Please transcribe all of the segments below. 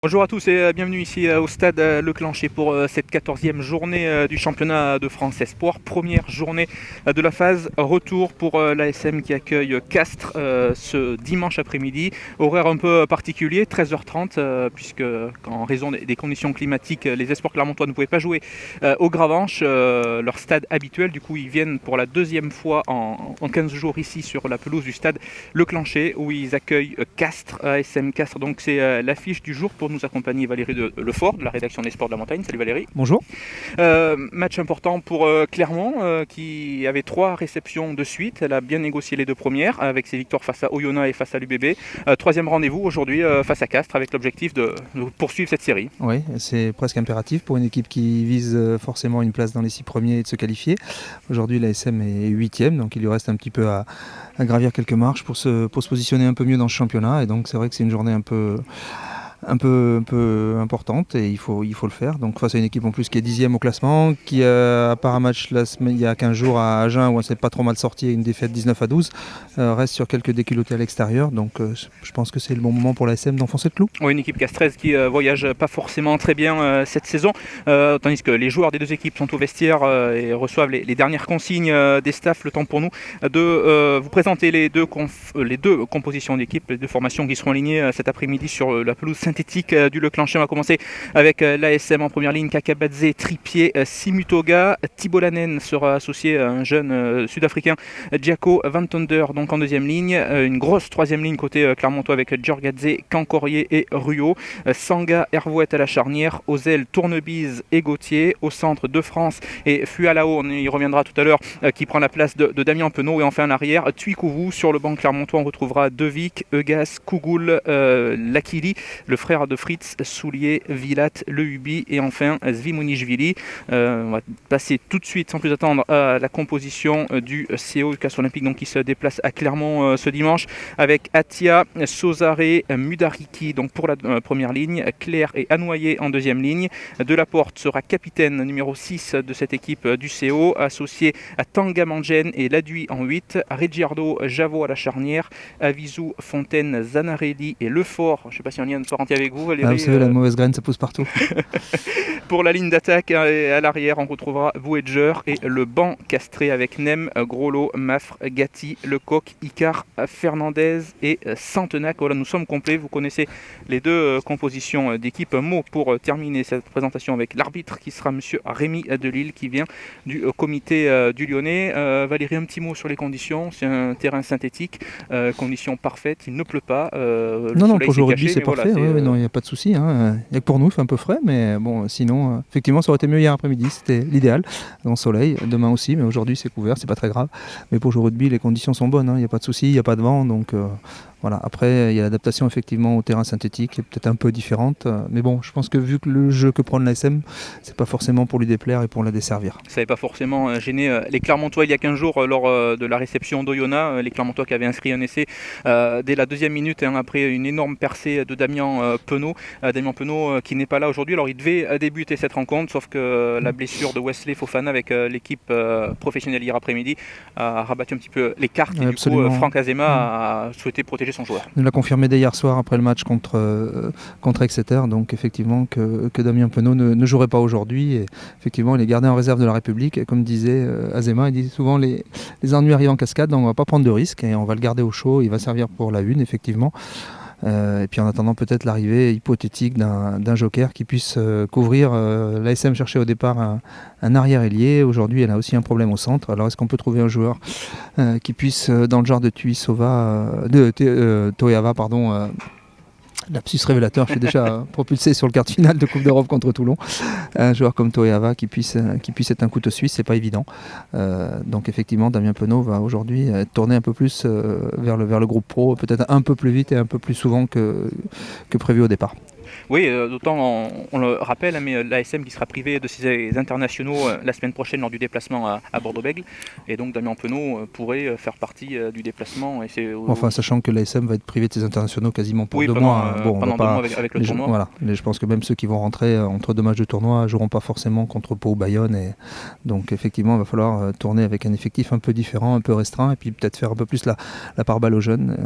Bonjour à tous et bienvenue ici au stade Le Clancher pour cette 14e journée du championnat de France Espoir. Première journée de la phase retour pour l'ASM qui accueille Castres ce dimanche après-midi. Horaire un peu particulier, 13h30, puisque en raison des conditions climatiques, les Espoirs clermontois ne pouvaient pas jouer au Gravenche, leur stade habituel. Du coup, ils viennent pour la deuxième fois en 15 jours ici sur la pelouse du stade Le Clancher où ils accueillent Castres, ASM Castres. Donc c'est l'affiche du jour. Pour nous accompagner Valérie de Lefort de la rédaction des Sports de la Montagne. Salut Valérie. Bonjour. Match important pour Clermont qui avait 3 réceptions de suite. Elle a bien négocié les 2 premières avec ses victoires face à Oyonnax et face à l'UBB. Troisième rendez-vous aujourd'hui face à Castres avec l'objectif de poursuivre cette série. Oui, c'est presque impératif pour une équipe qui vise forcément une place dans les 6 premiers et de se qualifier. Aujourd'hui l'ASM est 8e, donc il lui reste un petit peu à gravir quelques marches pour se positionner un peu mieux dans ce championnat. Et donc c'est vrai que c'est une journée un peu importante et il faut le faire. Donc face à une équipe en plus qui est 10e au classement, qui à part un match il y a 15 jours à Agen où on s'est pas trop mal sorti, une défaite 19-12, reste sur quelques déculottés à l'extérieur. Donc je pense que c'est le bon moment pour l'ASM d'enfoncer le clou. Oui, une équipe castraise qui voyage pas forcément très bien cette saison, tandis que les joueurs des deux équipes sont au vestiaire et reçoivent les dernières consignes des staffs. Le temps pour nous de vous présenter les deux compositions d'équipe, les deux formations qui seront alignées cet après-midi sur la pelouse synthétique du Le Clancher. On va commencer avec l'ASM en première ligne, Kakabadze, Trippier, Simutoga. Thibault Lanen sera associé à un jeune sud-africain, Giaco Van Tonder, donc en deuxième ligne. Une grosse troisième ligne côté clermontois avec Djorgadze, Cancorier et Ruot. Sanga, Hervouette à la charnière, aux ailes Tournebise et Gauthier. Au centre de France et Fualao, on y reviendra tout à l'heure, qui prend la place de Damien Penaud. Et enfin en arrière, Tuikouvou. Sur le banc clermontois, on retrouvera Devic, Eugas, Kougoul, Lakili, le frère de Fritz, Soulier, Vilat, Le Hubi et enfin Zvimonishvili. On va passer tout de suite, sans plus attendre, à la composition du CO, du Castres Olympique, donc, qui se déplace à Clermont ce dimanche, avec Atia, Sozaré, Mudariki donc pour la première ligne, Claire et Anoyer en deuxième ligne. Delaporte sera capitaine numéro 6 de cette équipe du CO, associé à Tangamangen et Laduy en 8, Reggiardo, Javot à la charnière, Avisou, Fontaine, Zanarelli et Lefort. Je ne sais pas si on y a une parenté avec vous, Valérie. Vous savez, la mauvaise graine, ça pousse partout. Pour la ligne d'attaque et à l'arrière, on retrouvera Voyager et le banc castré avec Nem, Groslo, Mafre, Gatti, Lecoq, Icar, Fernandez et Santenac. Voilà, nous sommes complets. Vous connaissez les deux compositions d'équipe. Un mot pour terminer cette présentation avec l'arbitre qui sera monsieur Rémi Delille qui vient du comité du Lyonnais. Valérie, un petit mot sur les conditions. C'est un terrain synthétique, conditions parfaites, il ne pleut pas. Non, pour jouer au rugby, c'est parfait. Voilà, il n'y a pas de souci. Hein. Il n'y a que pour nous, il fait un peu frais, mais bon, sinon, effectivement, ça aurait été mieux hier après-midi. C'était l'idéal, dans le soleil. Demain aussi, mais aujourd'hui, c'est couvert, c'est pas très grave. Mais pour jouer au rugby, les conditions sont bonnes. Hein. Il n'y a pas de souci, il n'y a pas de vent, donc voilà. Après, il y a l'adaptation effectivement au terrain synthétique, qui est peut-être un peu différente. Mais bon, je pense que vu que le jeu que prend l'ASM, c'est pas forcément pour lui déplaire et pour la desservir. Ça n'avait pas forcément gêné les Clermontois il y a 15 jours lors de la réception d'Oyonnax. Les Clermontois qui avaient inscrit un essai dès la deuxième minute, après une énorme percée de Damien Penaud. Damien Penaud qui n'est pas là aujourd'hui. Alors il devait débuter cette rencontre, sauf que la blessure de Wesley Fofana avec l'équipe professionnelle hier après-midi a rabattu un petit peu les cartes. Et absolument. Du coup, Franck Azema a souhaité protéger son joueur. Il l'a confirmé dès hier soir après le match contre Exeter, donc effectivement que Damien Penaud ne jouerait pas aujourd'hui. Et effectivement, il est gardé en réserve de la République. Et comme disait Azema, il dit souvent les ennuis arrivent en cascade, donc on ne va pas prendre de risques et on va le garder au chaud. Il va servir pour la une, effectivement. Et puis en attendant peut-être l'arrivée hypothétique d'un joker qui puisse couvrir. L'ASM cherchait au départ un arrière-ailier. Aujourd'hui, elle a aussi un problème au centre. Alors est-ce qu'on peut trouver un joueur qui puisse, dans le genre de Toeava, lapsus révélateur, je suis déjà propulsé sur le quart de finale de Coupe d'Europe contre Toulon. Un joueur comme Toeava qui puisse être un couteau suisse, c'est pas évident. Donc effectivement, Damien Penaud va aujourd'hui tourner un peu plus vers le groupe pro, peut-être un peu plus vite et un peu plus souvent que prévu au départ. Oui, d'autant, on le rappelle, mais l'ASM qui sera privé de ses internationaux la semaine prochaine lors du déplacement à Bordeaux-Bègles. Et donc Damien Penaud pourrait faire partie du déplacement. Enfin, sachant que l'ASM va être privé de ses internationaux quasiment pour 2 mois. Pendant 2 mois avec le tournoi. Voilà. Je pense que même ceux qui vont rentrer entre 2 matchs de tournoi ne joueront pas forcément contre Pau ou Bayonne. Et donc effectivement, il va falloir tourner avec un effectif un peu différent, un peu restreint, et puis peut-être faire un peu plus la part balle aux jeunes.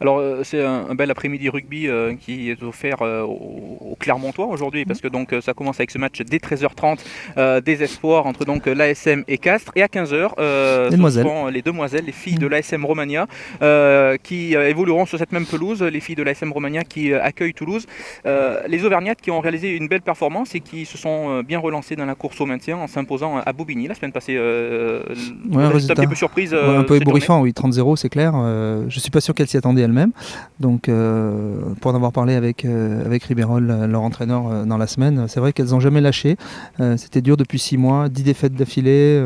Alors c'est un bel après-midi rugby qui est offert aux Clermontois aujourd'hui parce que donc ça commence avec ce match dès 13h30 des espoirs entre donc l'ASM et Castres et à 15h ce seront les demoiselles, les filles de l'ASM Romagna qui évolueront sur cette même pelouse, les filles de l'ASM Romagna qui accueillent Toulouse. Les Auvergnates qui ont réalisé une belle performance et qui se sont bien relancées dans la course au maintien en s'imposant à Bobigny la semaine passée. Un résultat un petit peu surprise. Un peu ébouriffant, oui, 30-0, c'est clair. Je ne suis pas sûr qu'elle s'y attendait elle-même. Donc, pour en avoir parlé avec Ribérol, leur entraîneur, dans la semaine, c'est vrai qu'elles n'ont jamais lâché. C'était dur depuis 6 mois, 10 défaites d'affilée.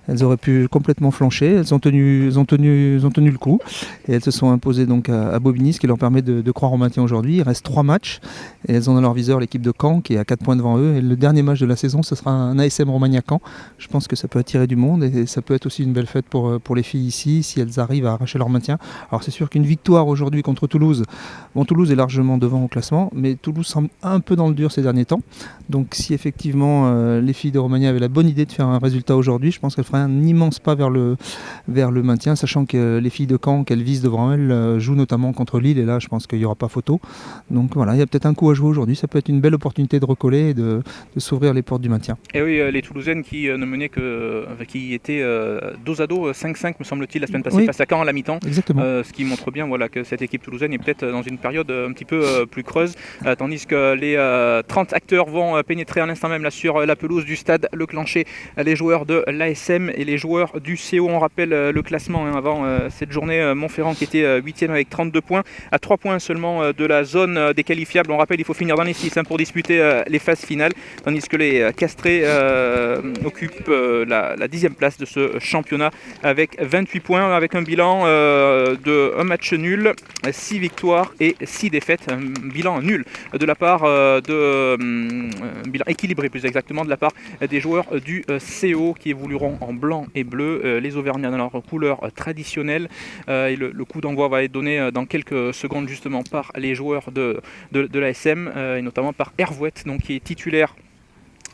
Elles auraient pu complètement flancher. Elles ont tenu le coup. Et elles se sont imposées donc à Bobigny, ce qui leur permet de croire au maintien aujourd'hui. Il reste 3 matchs. Et elles ont dans leur viseur l'équipe de Caen qui est à 4 points devant eux. Et le dernier match de la saison, ce sera un ASM Romagna Caen. Je pense que ça peut attirer du monde et ça peut être aussi une belle fête pour les filles ici si elles arrivent à arracher leur maintien. Alors c'est sûr qu'une victoire aujourd'hui contre Toulouse, Toulouse est largement devant au classement, mais Toulouse semble un peu dans le dur ces derniers temps. Donc si effectivement les filles de Romagna avaient la bonne idée de faire un résultat aujourd'hui, je pense qu'elles feraient un immense pas vers le maintien, sachant que les filles de Caen qu'elles visent devant elles jouent notamment contre Lille et là je pense qu'il n'y aura pas photo. Donc voilà, il y a peut-être un coup à jouer aujourd'hui, ça peut être une belle opportunité de recoller et de s'ouvrir les portes du maintien. Et oui, les Toulousaines qui ne menaient qui étaient dos à dos 5-5 me semble-t-il la semaine passée face à Caen à la mi-temps. Ce qui montre bien que cette équipe toulousaine est peut-être dans une période un petit peu plus creuse, tandis que les 30 acteurs vont pénétrer à l'instant même là, sur la pelouse du stade Le Clancher, les joueurs de l'ASM et les joueurs du CO. On rappelle le classement avant cette journée, Montferrand qui était 8e avec 32 points, à 3 points seulement de la zone des qualifiables. On rappelle il faut finir dans les 6 pour disputer les phases finales, tandis que les Castrés occupent la 10e place de ce championnat avec 28 points, avec un bilan de un match nul, 6 victoires et 6 défaites, un bilan nul de la part un bilan équilibré plus exactement de la part des joueurs du CO qui évolueront en blanc et bleu, les Auvergnats dans leur couleur traditionnelle, et le coup d'envoi va être donné dans quelques secondes justement par les joueurs de l'ASM et notamment par Hervouette donc qui est titulaire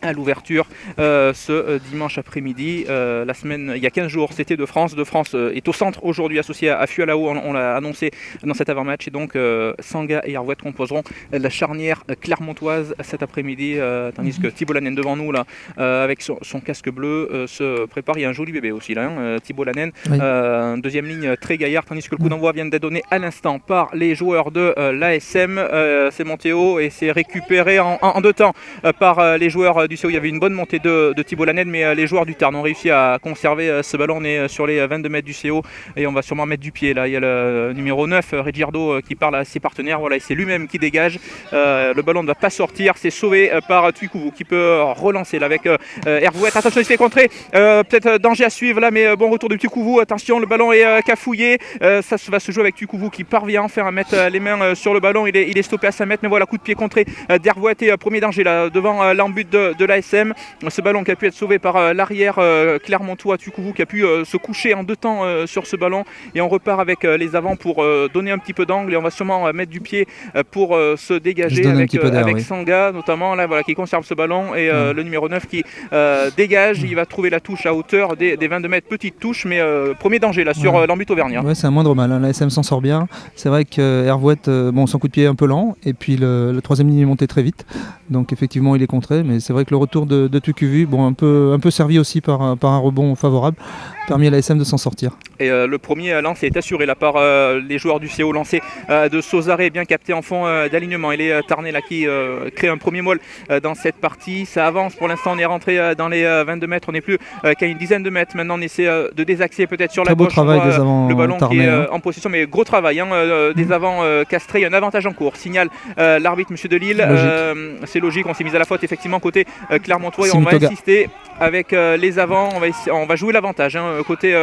à l'ouverture ce dimanche après-midi. La semaine, il y a 15 jours, c'était de France. De France est au centre aujourd'hui, associé à Fualao, on l'a annoncé dans cet avant-match. Et donc Sanga et Hervouette composeront la charnière clermontoise cet après-midi, tandis que Thibault Lanen devant nous, là, avec son casque bleu, se prépare. Il y a un joli bébé aussi, là, Thibault Lanen. Oui. Deuxième ligne très gaillard, tandis que le coup d'envoi vient d'être donné à l'instant par les joueurs de l'ASM. C'est monté haut et c'est récupéré en 2 temps par les joueurs du CO. Il y avait une bonne montée de Thibault Lanen, mais les joueurs du Tarn ont réussi à conserver ce ballon. On est sur les 22 mètres du CO et on va sûrement mettre du pied là. Il y a le numéro 9 Reggiardo qui parle à ses partenaires, voilà, et c'est lui-même qui dégage. Le ballon ne va pas sortir, c'est sauvé par Tuikouvou qui peut relancer là avec Hervouette. Attention, il se fait contrer, peut-être danger à suivre là, mais bon retour de Tuikouvou. Attention, le ballon est cafouillé, ça va se jouer avec Tuikouvou qui parvient enfin à mettre les mains sur le ballon. Il est stoppé à 5 mètres, mais voilà, coup de pied contré d'Hervouette et premier danger là devant l'embut de l'ASM. Ce ballon qui a pu être sauvé par l'arrière Clermontois Tuikouvou qui a pu se coucher en 2 temps sur ce ballon, et on repart avec les avants pour donner un petit peu d'angle, et on va sûrement mettre du pied pour se dégager avec Sanga notamment là, voilà, qui conserve ce ballon, et le numéro 9 qui dégage. Il va trouver la touche à hauteur des 22 mètres, petite touche, mais premier danger là sur l'embut auvergnat. Ouais, c'est un moindre mal, hein. L'ASM s'en sort bien. C'est vrai que Hervouette, son coup de pied est un peu lent, et puis le troisième ligne est monté très vite, donc effectivement il est contré, mais c'est vrai que le retour de Tuikuvu, un peu servi aussi par un rebond favorable, permis à l'ASM de s'en sortir. Et le premier lance est assuré là par les joueurs du CO, lancé de Sozaré, bien capté en fond d'alignement. Il est Tarné là qui crée un premier molle dans cette partie. Ça avance pour l'instant, on est rentré dans les 22 mètres, on n'est plus qu'à une dizaine de mètres. Maintenant on essaie de désaxer peut-être sur la gauche. Très beau travail des avants, le ballon Tarné, qui est en possession, mais gros travail des avants castrés. Il y a un avantage en cours, signale l'arbitre Monsieur Delille. C'est logique, on s'est mis à la faute effectivement côté Clermontois, et on va insister avec les avants. On va jouer l'avantage côté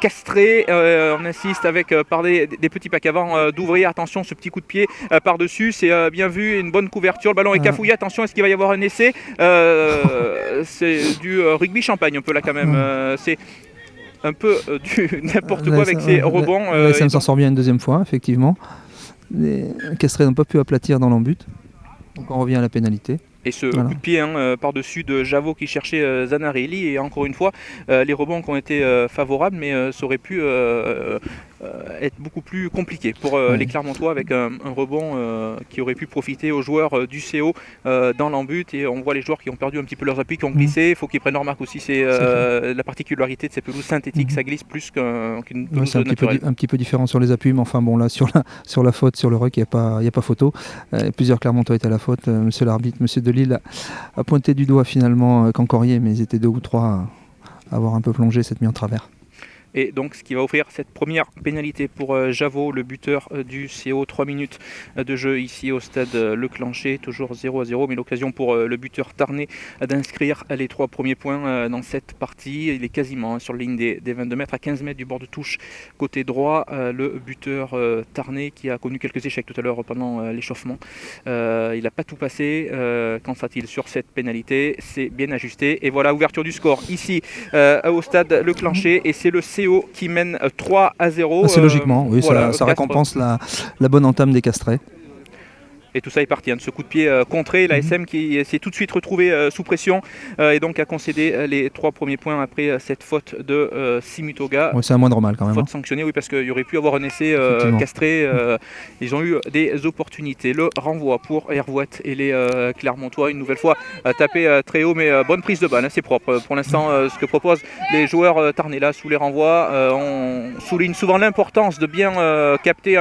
castré. On insiste par des petits packs avant d'ouvrir. Attention, ce petit coup de pied par-dessus, c'est bien vu, une bonne couverture. Le ballon est cafouillé. Attention, est-ce qu'il va y avoir un essai? C'est du rugby champagne un peu là quand même. C'est un peu du n'importe quoi avec ces rebonds. Ça s'en sort bien une deuxième fois, effectivement. Les castrés n'ont pas pu aplatir dans l'embut. Donc on revient à la pénalité. Et ce coup de pied par-dessus de Javot qui cherchait Zanarelli, et encore une fois les rebonds qui ont été favorables, mais ça aurait pu être beaucoup plus compliqué pour les Clermontois avec un rebond qui aurait pu profiter aux joueurs du CO dans l'embut, et on voit les joueurs qui ont perdu un petit peu leurs appuis, qui ont glissé. Il faut qu'ils prennent leur marque aussi, c'est la particularité de ces pelouses synthétiques, ça glisse plus qu'une pelouse naturelle. C'est un petit peu différent sur les appuis, mais enfin bon, là sur la faute, sur le ruck, il n'y a pas photo. Plusieurs Clermontois étaient à la faute. Monsieur l'arbitre, monsieur Delisle a pointé du doigt finalement Cancorier, mais ils étaient 2 ou 3 à avoir un peu plongé cette mise en travers. Et donc ce qui va offrir cette première pénalité pour Javot, le buteur du CO. 3 minutes de jeu ici au stade Le Clancher, toujours 0-0, mais l'occasion pour le buteur Tarnais d'inscrire les 3 premiers points dans cette partie. Il est quasiment sur la ligne des 22 mètres, à 15 mètres du bord de touche côté droit, le buteur Tarnais, qui a connu quelques échecs tout à l'heure pendant l'échauffement. Il n'a pas tout passé. Qu'en sera-t-il sur cette pénalité? C'est bien ajusté, et voilà, ouverture du score ici au stade Le Clancher, et c'est le CO qui mène 3-0. Assez logiquement, oui, voilà, ça récompense la bonne entame des Castrés. Et tout ça est parti de ce coup de pied contré. L'ASM qui s'est tout de suite retrouvé sous pression et donc a concédé les 3 premiers points après cette faute de Simutoga. Oui, c'est un moindre mal quand même. Faute sanctionnée, oui, parce qu'il y aurait pu avoir un essai castré. Ils ont eu des opportunités. Le renvoi pour Hervouette et les Clermontois, une nouvelle fois tapé très haut, mais bonne prise de balle, c'est propre. Pour l'instant, ce que proposent les joueurs tarnais là sous les renvois, on souligne souvent l'importance de bien capter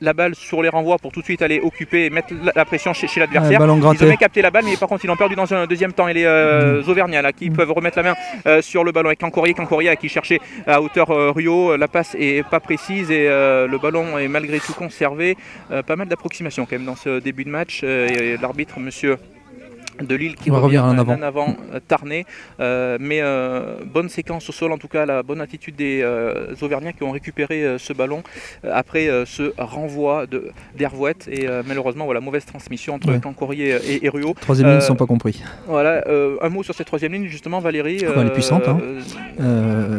la balle sur les renvois pour tout de suite aller occuper et mettre la pression chez l'adversaire. Ils ont bien capté la balle, mais par contre ils l'ont perdu dans un deuxième temps, et les Auvergnats là, qui peuvent remettre la main sur le ballon avec Cancorier qui cherchait à hauteur Rio. La passe est pas précise, et le ballon est malgré tout conservé. Pas mal d'approximations quand même dans ce début de match, et l'arbitre monsieur Delisle qui revient en avant Tarnais, mais bonne séquence au sol, en tout cas la bonne attitude des Auvergnats qui ont récupéré ce ballon après ce renvoi d'Hervouette, et malheureusement voilà, mauvaise transmission entre Cancorier et Ruot. Troisième ligne, ils ne sont pas compris. Voilà, un mot sur cette troisième ligne justement, Valérie. Elle est puissante,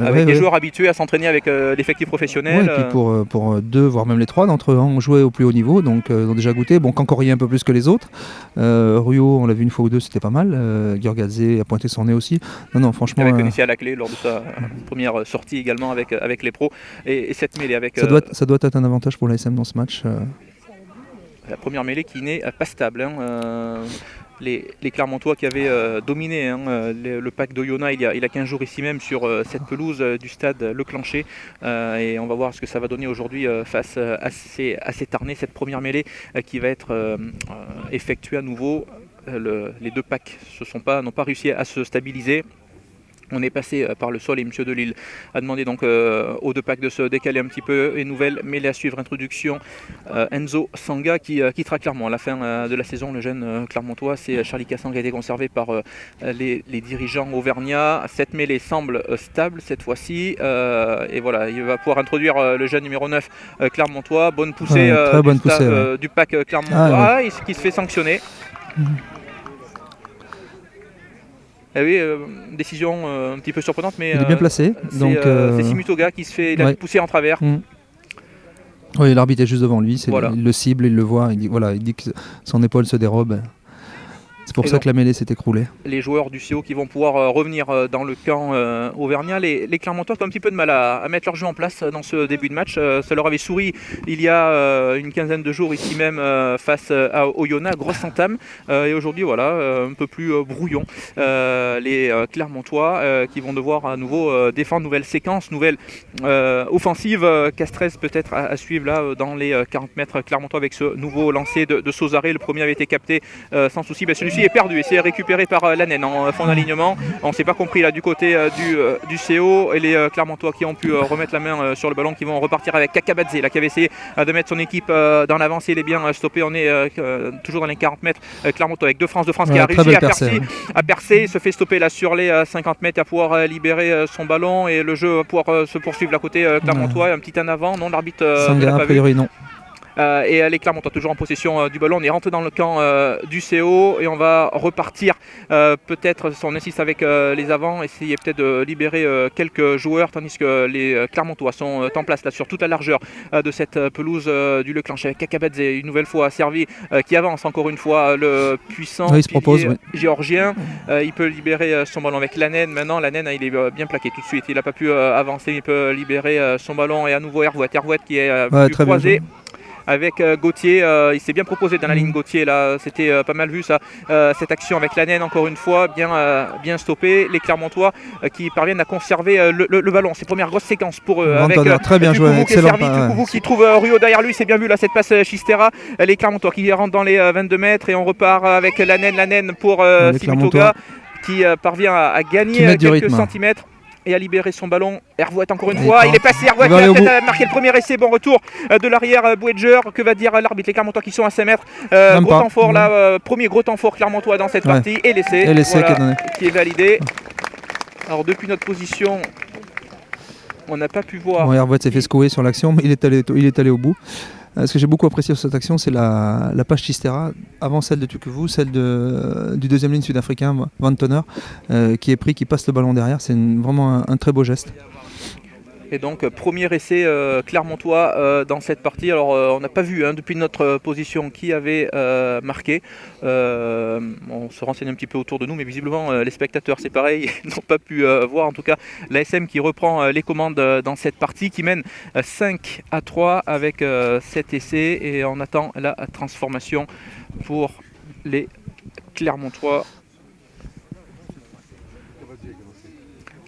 avec des joueurs habitués à s'entraîner avec l'effectif professionnel. Et puis pour 2 voire même les 3 d'entre eux ont joué au plus haut niveau, donc ils ont déjà goûté. Bon, Cancorier un peu plus que les autres. Ruot, on l'a vu une fois ou 2, c'était pas mal. Giorgadze a pointé son nez aussi. Non, franchement. Avec Conissi à la clé lors de sa première sortie également avec les pros. Et cette mêlée avec. Ça doit être un avantage pour l'ASM dans ce match. La première mêlée qui n'est pas stable. Les Clermontois qui avaient dominé le pack d'Oyonnax il y a 15 jours ici même sur cette pelouse du stade Le Clancher, et on va voir ce que ça va donner aujourd'hui face à ces Tarnais, cette première mêlée qui va être effectuée à nouveau. Les 2 packs n'ont pas réussi à se stabiliser. On est passé par le sol, et M. Delisle a demandé donc aux 2 packs de se décaler un petit peu. Et nouvelle mêlée à suivre, introduction Enzo Sanga qui quittera Clermont à la fin de la saison. Le jeune Clermontois, c'est Charlie Cassan qui a été conservé par les dirigeants auvergnats. Cette mêlée semble stable cette fois-ci, et voilà, il va pouvoir introduire le jeune numéro 9 Clermontois. Bonne poussée, du pack Clermontois, qui se fait sanctionner. Eh oui, décision un petit peu surprenante, mais il est bien placé. C'est Simutoga qui se fait pousser en travers. Oui, l'arbitre est juste devant lui, voilà. Il le cible, il le voit, il dit que son épaule se dérobe. C'est pour ça que la mêlée s'est écroulée. Les joueurs du CO qui vont pouvoir revenir dans le camp auvergnat. Les Clermontois ont un petit peu de mal à mettre leur jeu en place dans ce début de match. Ça leur avait souri il y a une quinzaine de jours ici même face à Oyonnax, grosse entame. Et aujourd'hui, voilà, un peu plus brouillon. Les Clermontois qui vont devoir à nouveau défendre, nouvelle séquence, nouvelle offensive. Castrez peut-être à suivre là dans les 40 mètres. Clermontois avec ce nouveau lancer de Sauzaré. Le premier avait été capté sans souci. Celui-ci est perdu et c'est récupéré par Lannen en fond d'alignement. On ne s'est pas compris là du côté du CO, et les Clermontois qui ont pu remettre la main sur le ballon, qui vont repartir avec Kakabadze là, qui avait essayé de mettre son équipe dans l'avancée. Il est bien stoppé. On est toujours dans les 40 mètres. Clermontois avec de France qui a réussi à percer, se fait stopper là sur les 50 mètres, à pouvoir libérer son ballon, et le jeu va pouvoir se poursuivre à côté Clermontois. Un petit en avant, non, l'arbitre n'a pas vu. Non. Et les Clermontois toujours en possession du ballon. On est rentré dans le camp du CO et on va repartir. Peut-être si on insiste avec les avants, essayer peut-être de libérer quelques joueurs, tandis que les Clermontois sont en place là sur toute la largeur de cette pelouse du Leclanche avec Kakabedze une nouvelle fois servi qui avance encore une fois le puissant géorgien. Il peut libérer son ballon avec Lanen. Maintenant Lanen il est bien plaqué tout de suite. Il n'a pas pu avancer. Il peut libérer son ballon et à nouveau Hervouet qui est plus croisé. Avec Gauthier, il s'est bien proposé dans la ligne Gauthier là, c'était pas mal vu ça, cette action avec Lanen encore une fois, bien stoppé, les Clermontois qui parviennent à conserver le ballon, c'est première grosse séquence pour eux, avec très bien joué, excellent Tukouvou qui trouve Ruo derrière lui, c'est bien vu là cette passe Chistera, les Clermontois qui rentrent dans les 22 mètres et on repart avec Lanen pour Simutoga qui parvient à gagner quelques centimètres et à libérer son ballon. Hervouet encore une fois, il est passé, Hervouet qui a peut-être marqué le premier essai, bon retour de l'arrière Boedger, que va dire l'arbitre, les Clermontois qui sont à 5 mètres, gros temps fort là, premier gros temps fort Clermontois dans cette partie, et l'essai voilà, qui est validé. Alors depuis notre position, on n'a pas pu voir. Bon, Hervouet s'est fait secouer sur l'action, mais il est allé au bout. Ce que j'ai beaucoup apprécié sur cette action, c'est la passe Chistera, avant celle de Tukouvou, celle du deuxième ligne sud-africain, Van Tonner, qui est pris, qui passe le ballon derrière. C'est vraiment un très beau geste. Et donc premier essai clermontois dans cette partie. Alors on n'a pas vu depuis notre position qui avait marqué. On se renseigne un petit peu autour de nous, mais visiblement les spectateurs c'est pareil, ils n'ont pas pu voir. En tout cas l'ASM qui reprend les commandes dans cette partie, qui mène 5-3 avec cet essai, et on attend la transformation pour les Clermontois.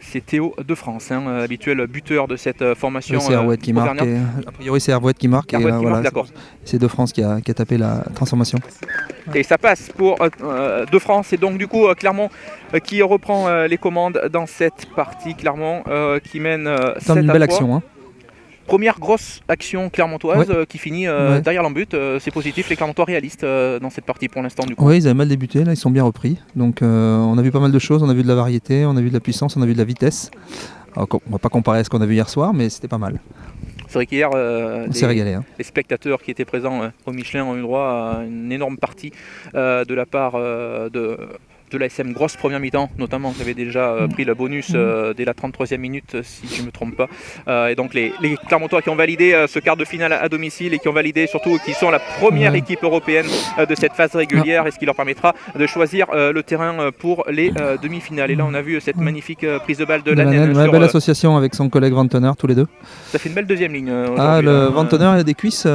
C'est Théo de France, habituel buteur de cette formation. C'est Hervouet qui marque. A priori, c'est Hervouet qui marque. C'est De France qui a tapé la transformation. Et ça passe pour De France. Et donc, du coup, Clermont qui reprend les commandes dans cette partie. Clermont qui mène 7-3. Une belle action. Première grosse action clermontoise qui finit derrière l'embut. C'est positif, les Clermontois réalistes dans cette partie pour l'instant du coup. Oui, ils avaient mal débuté, là ils sont bien repris. Donc on a vu pas mal de choses, on a vu de la variété, on a vu de la puissance, on a vu de la vitesse. Alors, on ne va pas comparer à ce qu'on a vu hier soir, mais c'était pas mal. C'est vrai qu'hier, les spectateurs qui étaient présents au Michelin ont eu droit à une énorme partie de la part de l'ASM, grosse première mi-temps notamment, qui avait déjà pris le bonus dès la 33e minute si je ne me trompe pas, et donc les Clermontois qui ont validé ce quart de finale à domicile, et qui ont validé surtout, qui sont la première équipe européenne de cette phase régulière, et ce qui leur permettra de choisir le terrain pour les demi-finales. Et là on a vu cette magnifique prise de balle de Lanen. Belle association avec son collègue Van Tonner, tous les deux. Ça fait une belle deuxième ligne. Le Van Tonner, il a des cuisses,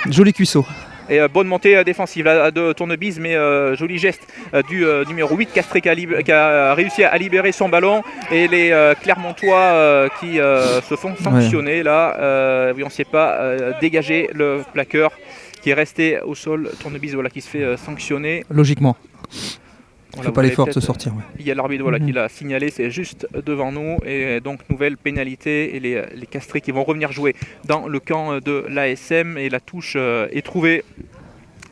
joli cuisseau. Et bonne montée défensive là, de Tournebise, mais joli geste du numéro 8 Castré qui a réussi à libérer son ballon, et les Clermontois qui se font sanctionner là, on ne sait pas dégager le plaqueur qui est resté au sol. Tournebise qui se fait sanctionner. Logiquement. Il ne fait pas l'effort de se sortir. Il y a l'arbitre qui l'a signalé, c'est juste devant nous, et donc nouvelle pénalité, et les Castrés qui vont revenir jouer dans le camp de l'ASM, et la touche est trouvée.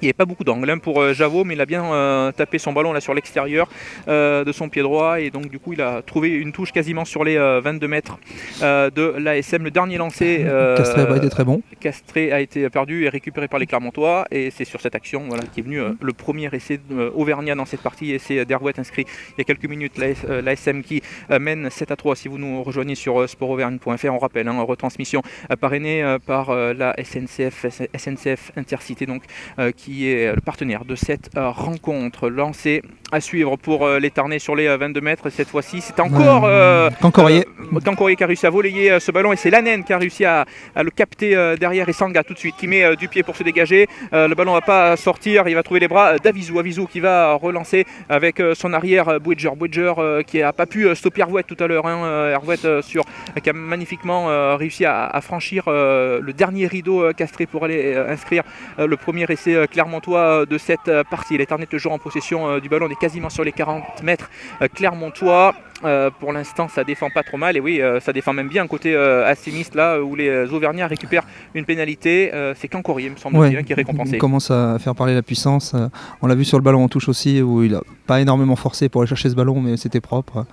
Il n'y avait pas beaucoup d'angle pour Javot, mais il a bien tapé son ballon là sur l'extérieur de son pied droit, et donc du coup il a trouvé une touche quasiment sur les 22 mètres de l'ASM. Le dernier lancé Castré n'a pas été très bon. Castré a été perdu et récupéré par les Clermontois, et c'est sur cette action qui est venu le premier essai auvergnat dans cette partie, essai d'Hervouet inscrit il y a quelques minutes. L'ASM qui mène 7-3 si vous nous rejoignez sur sportauvergne.fr. On rappelle, retransmission parrainée par la SNCF Intercité, donc qui est le partenaire de cette rencontre. Lancée à suivre pour les Tarnais sur les 22 mètres. Cette fois-ci, c'est encore Cancorier qui a réussi à voler ce ballon, et c'est Lanen qui a réussi à le capter derrière, et Sanga tout de suite qui met du pied pour se dégager. Le ballon ne va pas sortir, il va trouver les bras d'Avizou qui va relancer avec son arrière Boedger qui n'a pas pu stopper Hervouet tout à l'heure. Hervouet qui a magnifiquement réussi à franchir le dernier rideau Castré pour aller inscrire le premier essai clermontois de cette partie. Les Tarnais toujours en possession du ballon, on est quasiment sur les 40 mètres clermontois. Pour l'instant ça défend pas trop mal, et oui ça défend même bien côté assémiste là où les Auvergnats récupèrent une pénalité. C'est Cancorier me semble-t-il qui est récompensé. Il commence à faire parler la puissance, on l'a vu sur le ballon en touche aussi, où il a pas énormément forcé pour aller chercher ce ballon, mais c'était propre.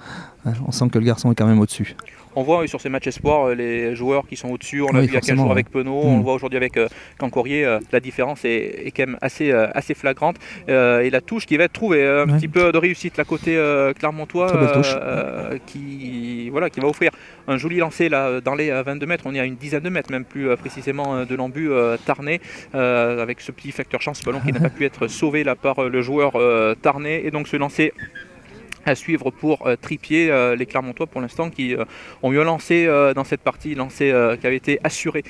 On sent que le garçon est quand même au-dessus. On voit sur ces matchs espoirs les joueurs qui sont au-dessus. On l'a vu il y a 15 jours avec Penaud, on le voit aujourd'hui avec Cancorier. La différence est quand même assez flagrante. Et la touche qui va être trouvée, un petit peu de réussite là côté clermontois, qui va offrir un joli lancer là, dans les 22 mètres. On est à une dizaine de mètres, même plus précisément de l'embut tarnais, avec ce petit facteur chance, ce ballon qui n'a pas pu être sauvé là, par le joueur tarnais. Et donc ce lancer à suivre pour Trippier, les Clermontois pour l'instant qui ont eu un lancé dans cette partie, lancé qui avait été assuré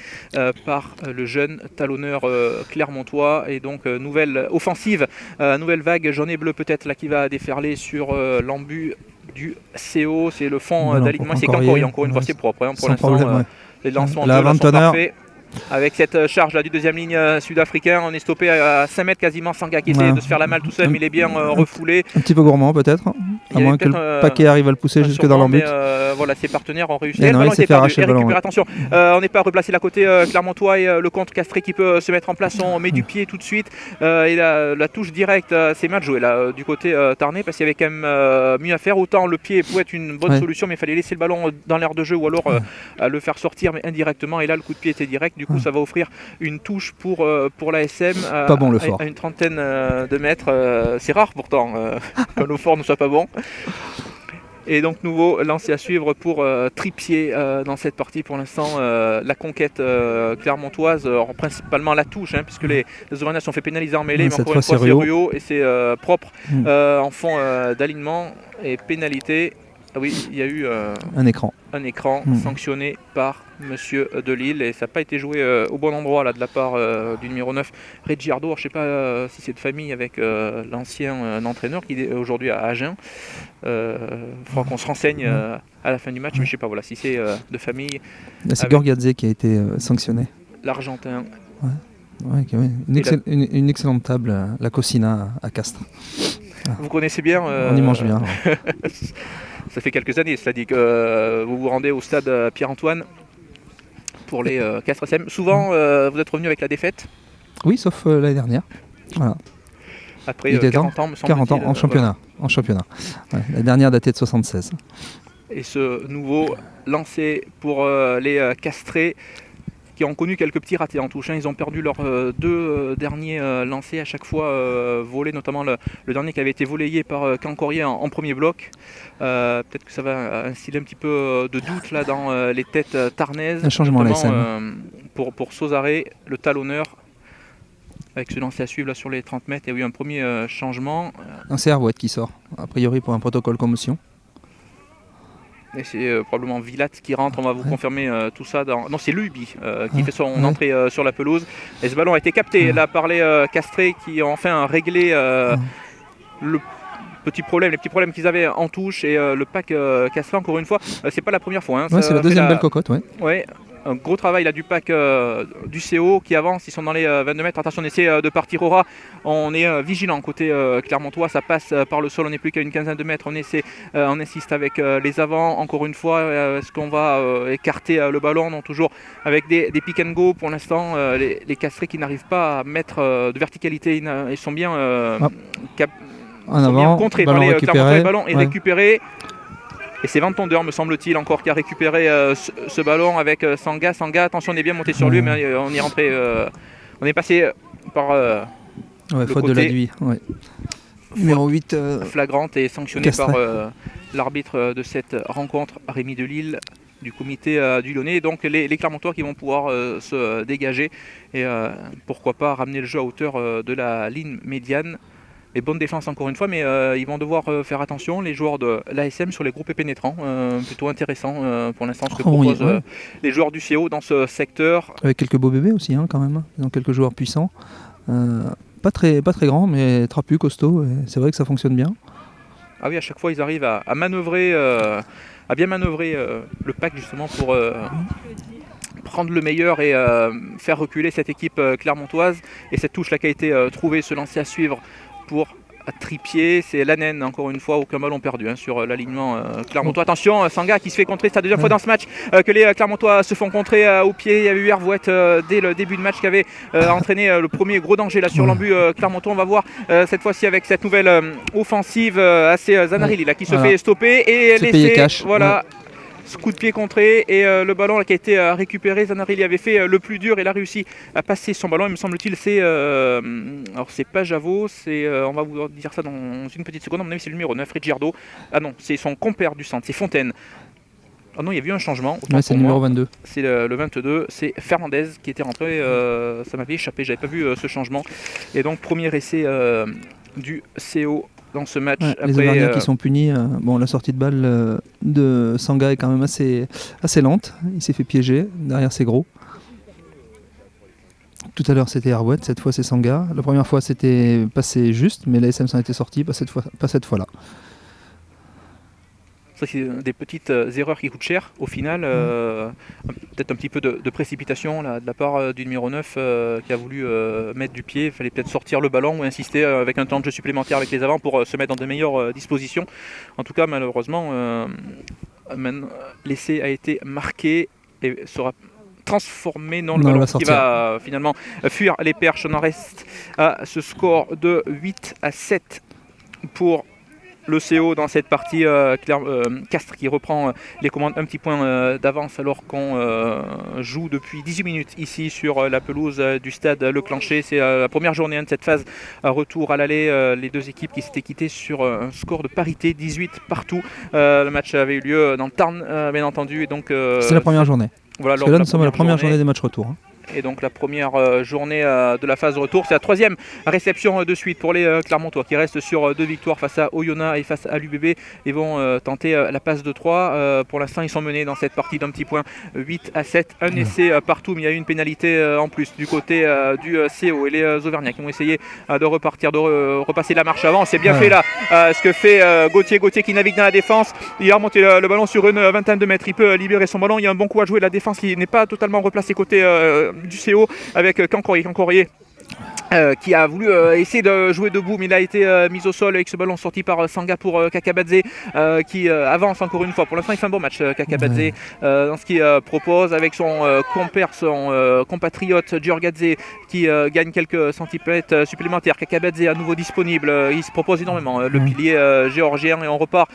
par le jeune talonneur clermontois. Et donc nouvelle offensive, nouvelle vague jaune et bleu peut-être là qui va déferler sur l'embut du CO. C'est le fond d'alignement, c'est Cancorier, encore une fois c'est propre pour l'instant. Les lancements sont parfaits. Avec cette charge là du deuxième ligne sud-africain, on est stoppé à 5 mètres quasiment. Sanga qui essaie de se faire la malle tout seul, mais il est bien refoulé. Un petit peu gourmand peut-être, à moins que le paquet arrive à le pousser jusque dans l'embut. Voilà, ses partenaires ont réussi. Le ballon était perdu. Récupère, attention, on n'est pas replacé là côté Clermontois et le contre Castré qui peut se mettre en place. On met du pied tout de suite et la touche directe, c'est mal joué là du côté Tarnais parce qu'il y avait quand même mieux à faire. Autant le pied pouvait être une bonne solution, mais il fallait laisser le ballon dans l'air de jeu ou alors le faire sortir, mais indirectement. Et là, le coup de pied était direct. Du coup, ça va offrir une touche pour l'ASM à une trentaine de mètres. C'est rare pourtant que nos forts ne soient pas bons. Et donc nouveau lancé à suivre pour Trippier dans cette partie. Pour l'instant, la conquête clermontoise, principalement la touche, puisque les Auvergnats sont fait pénaliser en mêlée, mais encore une fois c'est Ruot et c'est propre en fond d'alignement et pénalité. Ah oui, il y a eu un écran sanctionné par Monsieur Delille et ça n'a pas été joué au bon endroit là, de la part du numéro 9, Reggiardo. Je ne sais pas si c'est de famille avec l'ancien entraîneur qui est aujourd'hui à Agen. Il faudra qu'on se renseigne à la fin du match, mais je ne sais pas si c'est de famille. C'est Gorgadze qui a été sanctionné. L'Argentin. Une excellente table, la Cocina à Castres. Vous connaissez bien On y mange bien. Ça fait quelques années, cela dit, que vous vous rendez au stade Pierre-Antoine pour les Castres SM. Souvent, vous êtes revenu avec la défaite. Oui, sauf l'année dernière. Voilà. Après 40 ans, me semble-t-il. 40 ans en championnat. En championnat. Ouais, la dernière datée de 76. Et ce nouveau lancé pour les Castrés, qui ont connu quelques petits ratés en touche. Ils ont perdu leurs deux derniers lancers à chaque fois volés, notamment le dernier qui avait été volayé par Cancorier en premier bloc. Peut-être que ça va instiller un petit peu de doute là dans les têtes tarnaises. Un changement à l'ASM. Pour Sozaré, le talonneur, avec ce lancer à suivre là, sur les 30 mètres, il y a eu un premier changement. C'est Hervouet qui sort, a priori pour un protocole commotion. Et c'est probablement Vilat qui rentre, on va vous confirmer tout ça. Non, c'est Luby qui fait son entrée sur la pelouse. Et ce ballon a été capté là par les Castrés qui ont enfin réglé les petits problèmes qu'ils avaient en touche. Et le pack Castré, encore une fois, c'est pas la première fois. C'est la deuxième belle cocotte. Ouais. Un gros travail là du pack du CO qui avance, ils sont dans les 22 mètres. Attention, on essaie de partir au ras. On est vigilant côté clermontois, ça passe par le sol, on n'est plus qu'à une quinzaine de mètres. On insiste avec les avants. Encore une fois, est-ce qu'on va écarter le ballon? Non, toujours avec des pick and go pour l'instant. Les Castrés qui n'arrivent pas à mettre de verticalité, ils sont bien, bien contrés par les Clermontois. Le ballon est récupéré. Et c'est Van Tonder, me semble-t-il, encore qui a récupéré ce ballon avec Sanga. Sanga, attention, on est bien monté sur lui, mais on est rentré. On est passé par le faute côté de l'aiguille. Numéro 8. Flagrante et sanctionné par l'arbitre de cette rencontre, Rémi Delille, du comité du Lyonnais. Donc les Clermontois qui vont pouvoir se dégager et pourquoi pas ramener le jeu à hauteur de la ligne médiane. Et bonne défense encore une fois, mais ils vont devoir faire attention, les joueurs de l'ASM, sur les groupes pénétrants. Plutôt intéressant pour l'instant ce que proposent les joueurs du CO dans ce secteur. Avec quelques beaux bébés aussi quand même, ils ont quelques joueurs puissants. Pas très grands, mais trapus, costauds, et c'est vrai que ça fonctionne bien. Ah oui, à chaque fois ils arrivent à manœuvrer, à bien manœuvrer le pack justement pour prendre le meilleur et faire reculer cette équipe clermontoise. Et cette touche là qui a été trouvée, ce lancer à suivre pour Trippier, c'est Lanen, encore une fois, aucun ballon perdu sur l'alignement clermontois. Attention, Sanga qui se fait contrer, c'est la deuxième fois dans ce match que les Clermontois se font contrer au pied. Il y avait eu Hervouet dès le début de match qui avait entraîné le premier gros danger là sur l'embut clermontois. On va voir cette fois-ci avec cette nouvelle offensive assez Zanarili là, qui se fait stopper et laisser Ce coup de pied contré et le ballon là, qui a été récupéré. Zanarelli avait fait le plus dur et il a réussi à passer son ballon. Il me semble-t-il, alors c'est pas Javot, on va vous dire ça dans une petite seconde. À mon avis, c'est le numéro 9, Ricciardo. Ah non, c'est son compère du centre, c'est Fontaine. Ah non, il y a eu un changement. Ouais, c'est le numéro 22. C'est le 22, c'est Fernandez qui était rentré. Ça m'avait échappé, j'avais pas vu ce changement. Et donc, premier essai du CO dans ce match. Ouais, les Auvergnats qui sont punis. Bon, la sortie de balle de Sanga est quand même assez lente. Il s'est fait piéger. Derrière, c'est gros. Tout à l'heure, c'était Hervouet. Cette fois, c'est Sanga. La première fois, c'était passé juste, mais l'ASM s'en était sorti. Pas cette fois-là. Ça, c'est des petites erreurs qui coûtent cher. Au final, peut-être un petit peu de précipitation là, de la part du numéro 9 qui a voulu mettre du pied. Il fallait peut-être sortir le ballon ou insister avec un temps de jeu supplémentaire avec les avants pour se mettre dans de meilleures dispositions. En tout cas, malheureusement, l'essai a été marqué et sera transformé dans le ballon qui va finalement fuir les perches. On en reste à ce score de 8-7 pour le CO dans cette partie. Castres qui reprend les commandes, un petit point d'avance alors qu'on joue depuis 18 minutes ici sur la pelouse du stade Le Clancher. C'est la première journée de cette phase retour à l'aller. Les deux équipes qui s'étaient quittées sur un score de parité, 18 partout. Le match avait eu lieu dans le Tarn, bien entendu. Et donc, c'est la première journée. Voilà, parce que là, nous sommes à la première journée des matchs retour. Et donc la première journée de la phase de retour, c'est la troisième réception de suite pour les Clermontois qui restent sur 2 victoires face à Oyonnax et face à l'UBB. Ils vont tenter la passe de 3. Pour l'instant, ils sont menés dans cette partie d'un petit point, 8-7. Un essai partout, mais il y a eu une pénalité en plus du côté du CO. Et les Auvergnats qui vont essayer de repartir, de repasser la marche avant. C'est bien fait là, ce que fait Gauthier qui navigue dans la défense. Il a remonté le ballon sur une vingtaine de mètres. Il peut libérer son ballon. Il y a un bon coup à jouer. La défense qui n'est pas totalement replacée côté du CO avec Cancorier qui a voulu essayer de jouer debout, mais il a été mis au sol avec ce ballon sorti par Sanga pour Kakabadze qui avance encore une fois. Pour l'instant, il fait un bon match, Kakabadze, dans ce qu'il propose avec son compère, son compatriote Giorgadze qui gagne quelques centimètres supplémentaires. Kakabadze à nouveau disponible, il se propose énormément, le pilier géorgien, et on repart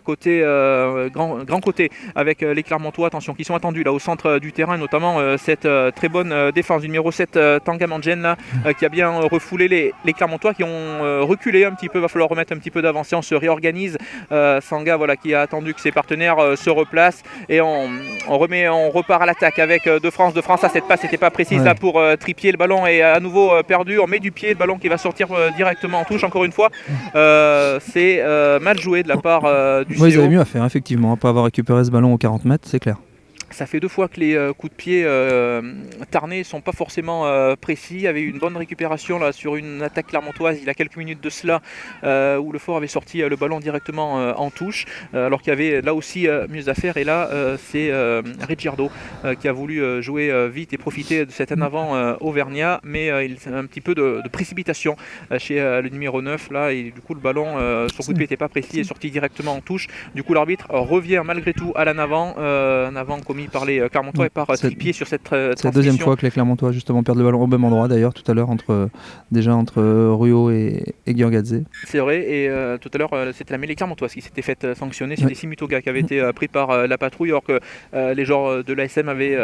côté grand côté avec les Clermontois, attention, qui sont attendus là au centre du terrain, notamment cette très bonne défense du numéro 7 Tangamangen là, qui a bien refoulé les Clermontois qui ont reculé un petit peu. Va falloir remettre un petit peu d'avancée. On se réorganise. Sanga qui a attendu que ses partenaires se replacent et on repart à l'attaque avec De France. Ah, cette passe n'était pas précise là pour Trippier. Le ballon est à nouveau perdu. On met du pied. Le ballon qui va sortir directement en touche encore une fois. C'est mal joué de la part du CO. Ils avaient mieux à faire effectivement, à pas avoir récupéré ce ballon aux 40 mètres, c'est clair. Ça fait 2 fois que les coups de pied tarnés ne sont pas forcément précis. Il y avait eu une bonne récupération là, sur une attaque clermontoise il y a quelques minutes de cela où le Fort avait sorti le ballon directement en touche alors qu'il y avait là aussi mieux à faire. Et là c'est Ricciardo qui a voulu jouer vite et profiter de cet en avant auvergnat, mais il y a un petit peu de précipitation chez le numéro 9 là, et du coup le ballon, son coup de pied n'était pas précis et sorti directement en touche. Du coup l'arbitre revient malgré tout à l'en avant, commis par les Clermontois et par Trippier sur cette transmission. C'est la deuxième fois que les Clermontois justement perdent le ballon au même endroit d'ailleurs, tout à l'heure entre Ruot et Giorgadze. C'est vrai, et tout à l'heure c'était la mêlée clermontoise qui s'était faite sanctionner. C'était Simutoga qui avait été pris par la patrouille, alors que les joueurs de l'ASM avaient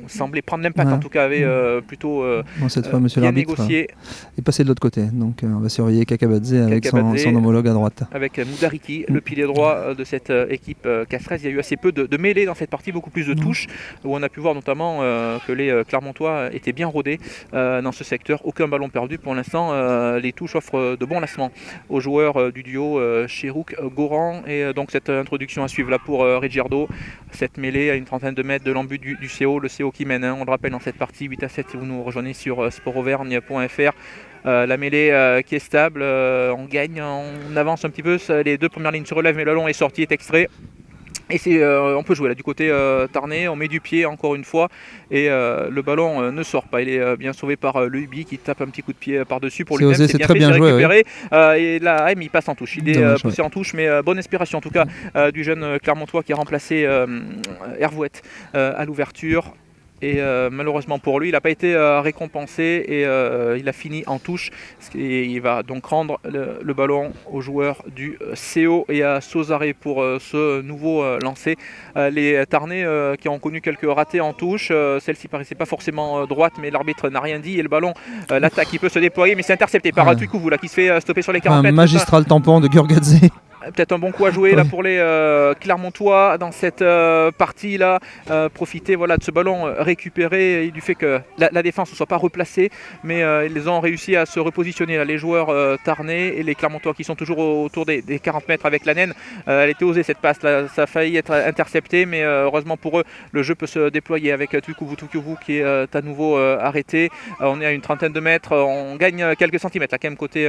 semblé prendre l'impact, en tout cas avaient plutôt cette fois, monsieur bien l'arbitre négocié. Est passé de l'autre côté, donc on va surveiller Kakabadze avec son homologue à droite. Avec Moudariki, le pilier droit de cette équipe casseresse. Il y a eu assez peu de mêlées dans cette partie, beaucoup plus de touches, où on a pu voir notamment que les Clermontois étaient bien rodés dans ce secteur. Aucun ballon perdu pour l'instant. Les touches offrent de bons lassements aux joueurs du duo Cherouk-Goran. Et donc cette introduction à suivre là pour Ricciardo. Cette mêlée à une trentaine de mètres de l'embut du CO. Le CO qui mène, on le rappelle, dans cette partie 8-7 si vous nous rejoignez sur sportauvergne.fr. La mêlée qui est stable, on gagne, on avance un petit peu. Les 2 premières lignes se relèvent, mais le long est sorti, est extrait. Et on peut jouer là du côté tarnais, on met du pied encore une fois et le ballon ne sort pas. Il est bien sauvé par le Ubi qui tape un petit coup de pied par-dessus pour lui-même. C'est très bien joué. Récupéré. Et là, il passe en touche. Il est poussé en touche, mais bonne inspiration en tout cas du jeune Clermontois qui a remplacé Hervouet à l'ouverture. Et malheureusement pour lui, il n'a pas été récompensé et il a fini en touche. Et il va donc rendre le ballon aux joueurs du CO et à Sozaré pour ce nouveau lancer. Les Tarnais qui ont connu quelques ratés en touche, celle-ci paraissait pas forcément droite, mais l'arbitre n'a rien dit. Et le ballon, l'attaque, il peut se déployer, mais c'est intercepté par Tuikouvou qui se fait stopper sur les 40 mètres. Un magistral tampon de Gurgadze. Peut-être un bon coup à jouer là pour les Clermontois dans cette partie là, profiter de ce ballon récupéré et du fait que la défense ne soit pas replacée, mais ils ont réussi à se repositionner là, les joueurs tarnais et les Clermontois qui sont toujours autour des 40 mètres avec la naine. Elle était osée cette passe là, ça a failli être intercepté, mais heureusement pour eux le jeu peut se déployer avec Tuikouvou qui est à nouveau arrêté. On est à une trentaine de mètres, on gagne quelques centimètres là quand même côté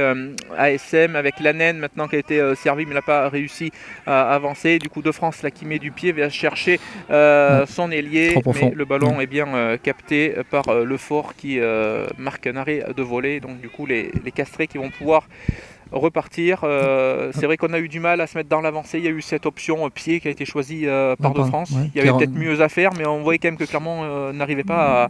ASM avec la naine maintenant qui a été servie, mais pas réussi à avancer. Du coup de France là, qui met du pied, va chercher son ailier, mais le ballon est bien capté par Lefort qui marque un arrêt de volée. Donc du coup les Castrés qui vont pouvoir repartir. C'est vrai qu'on a eu du mal à se mettre dans l'avancée. Il y a eu cette option pied qui a été choisie par de France. Il y avait peut-être mieux à faire, mais on voyait quand même que Clermont n'arrivait pas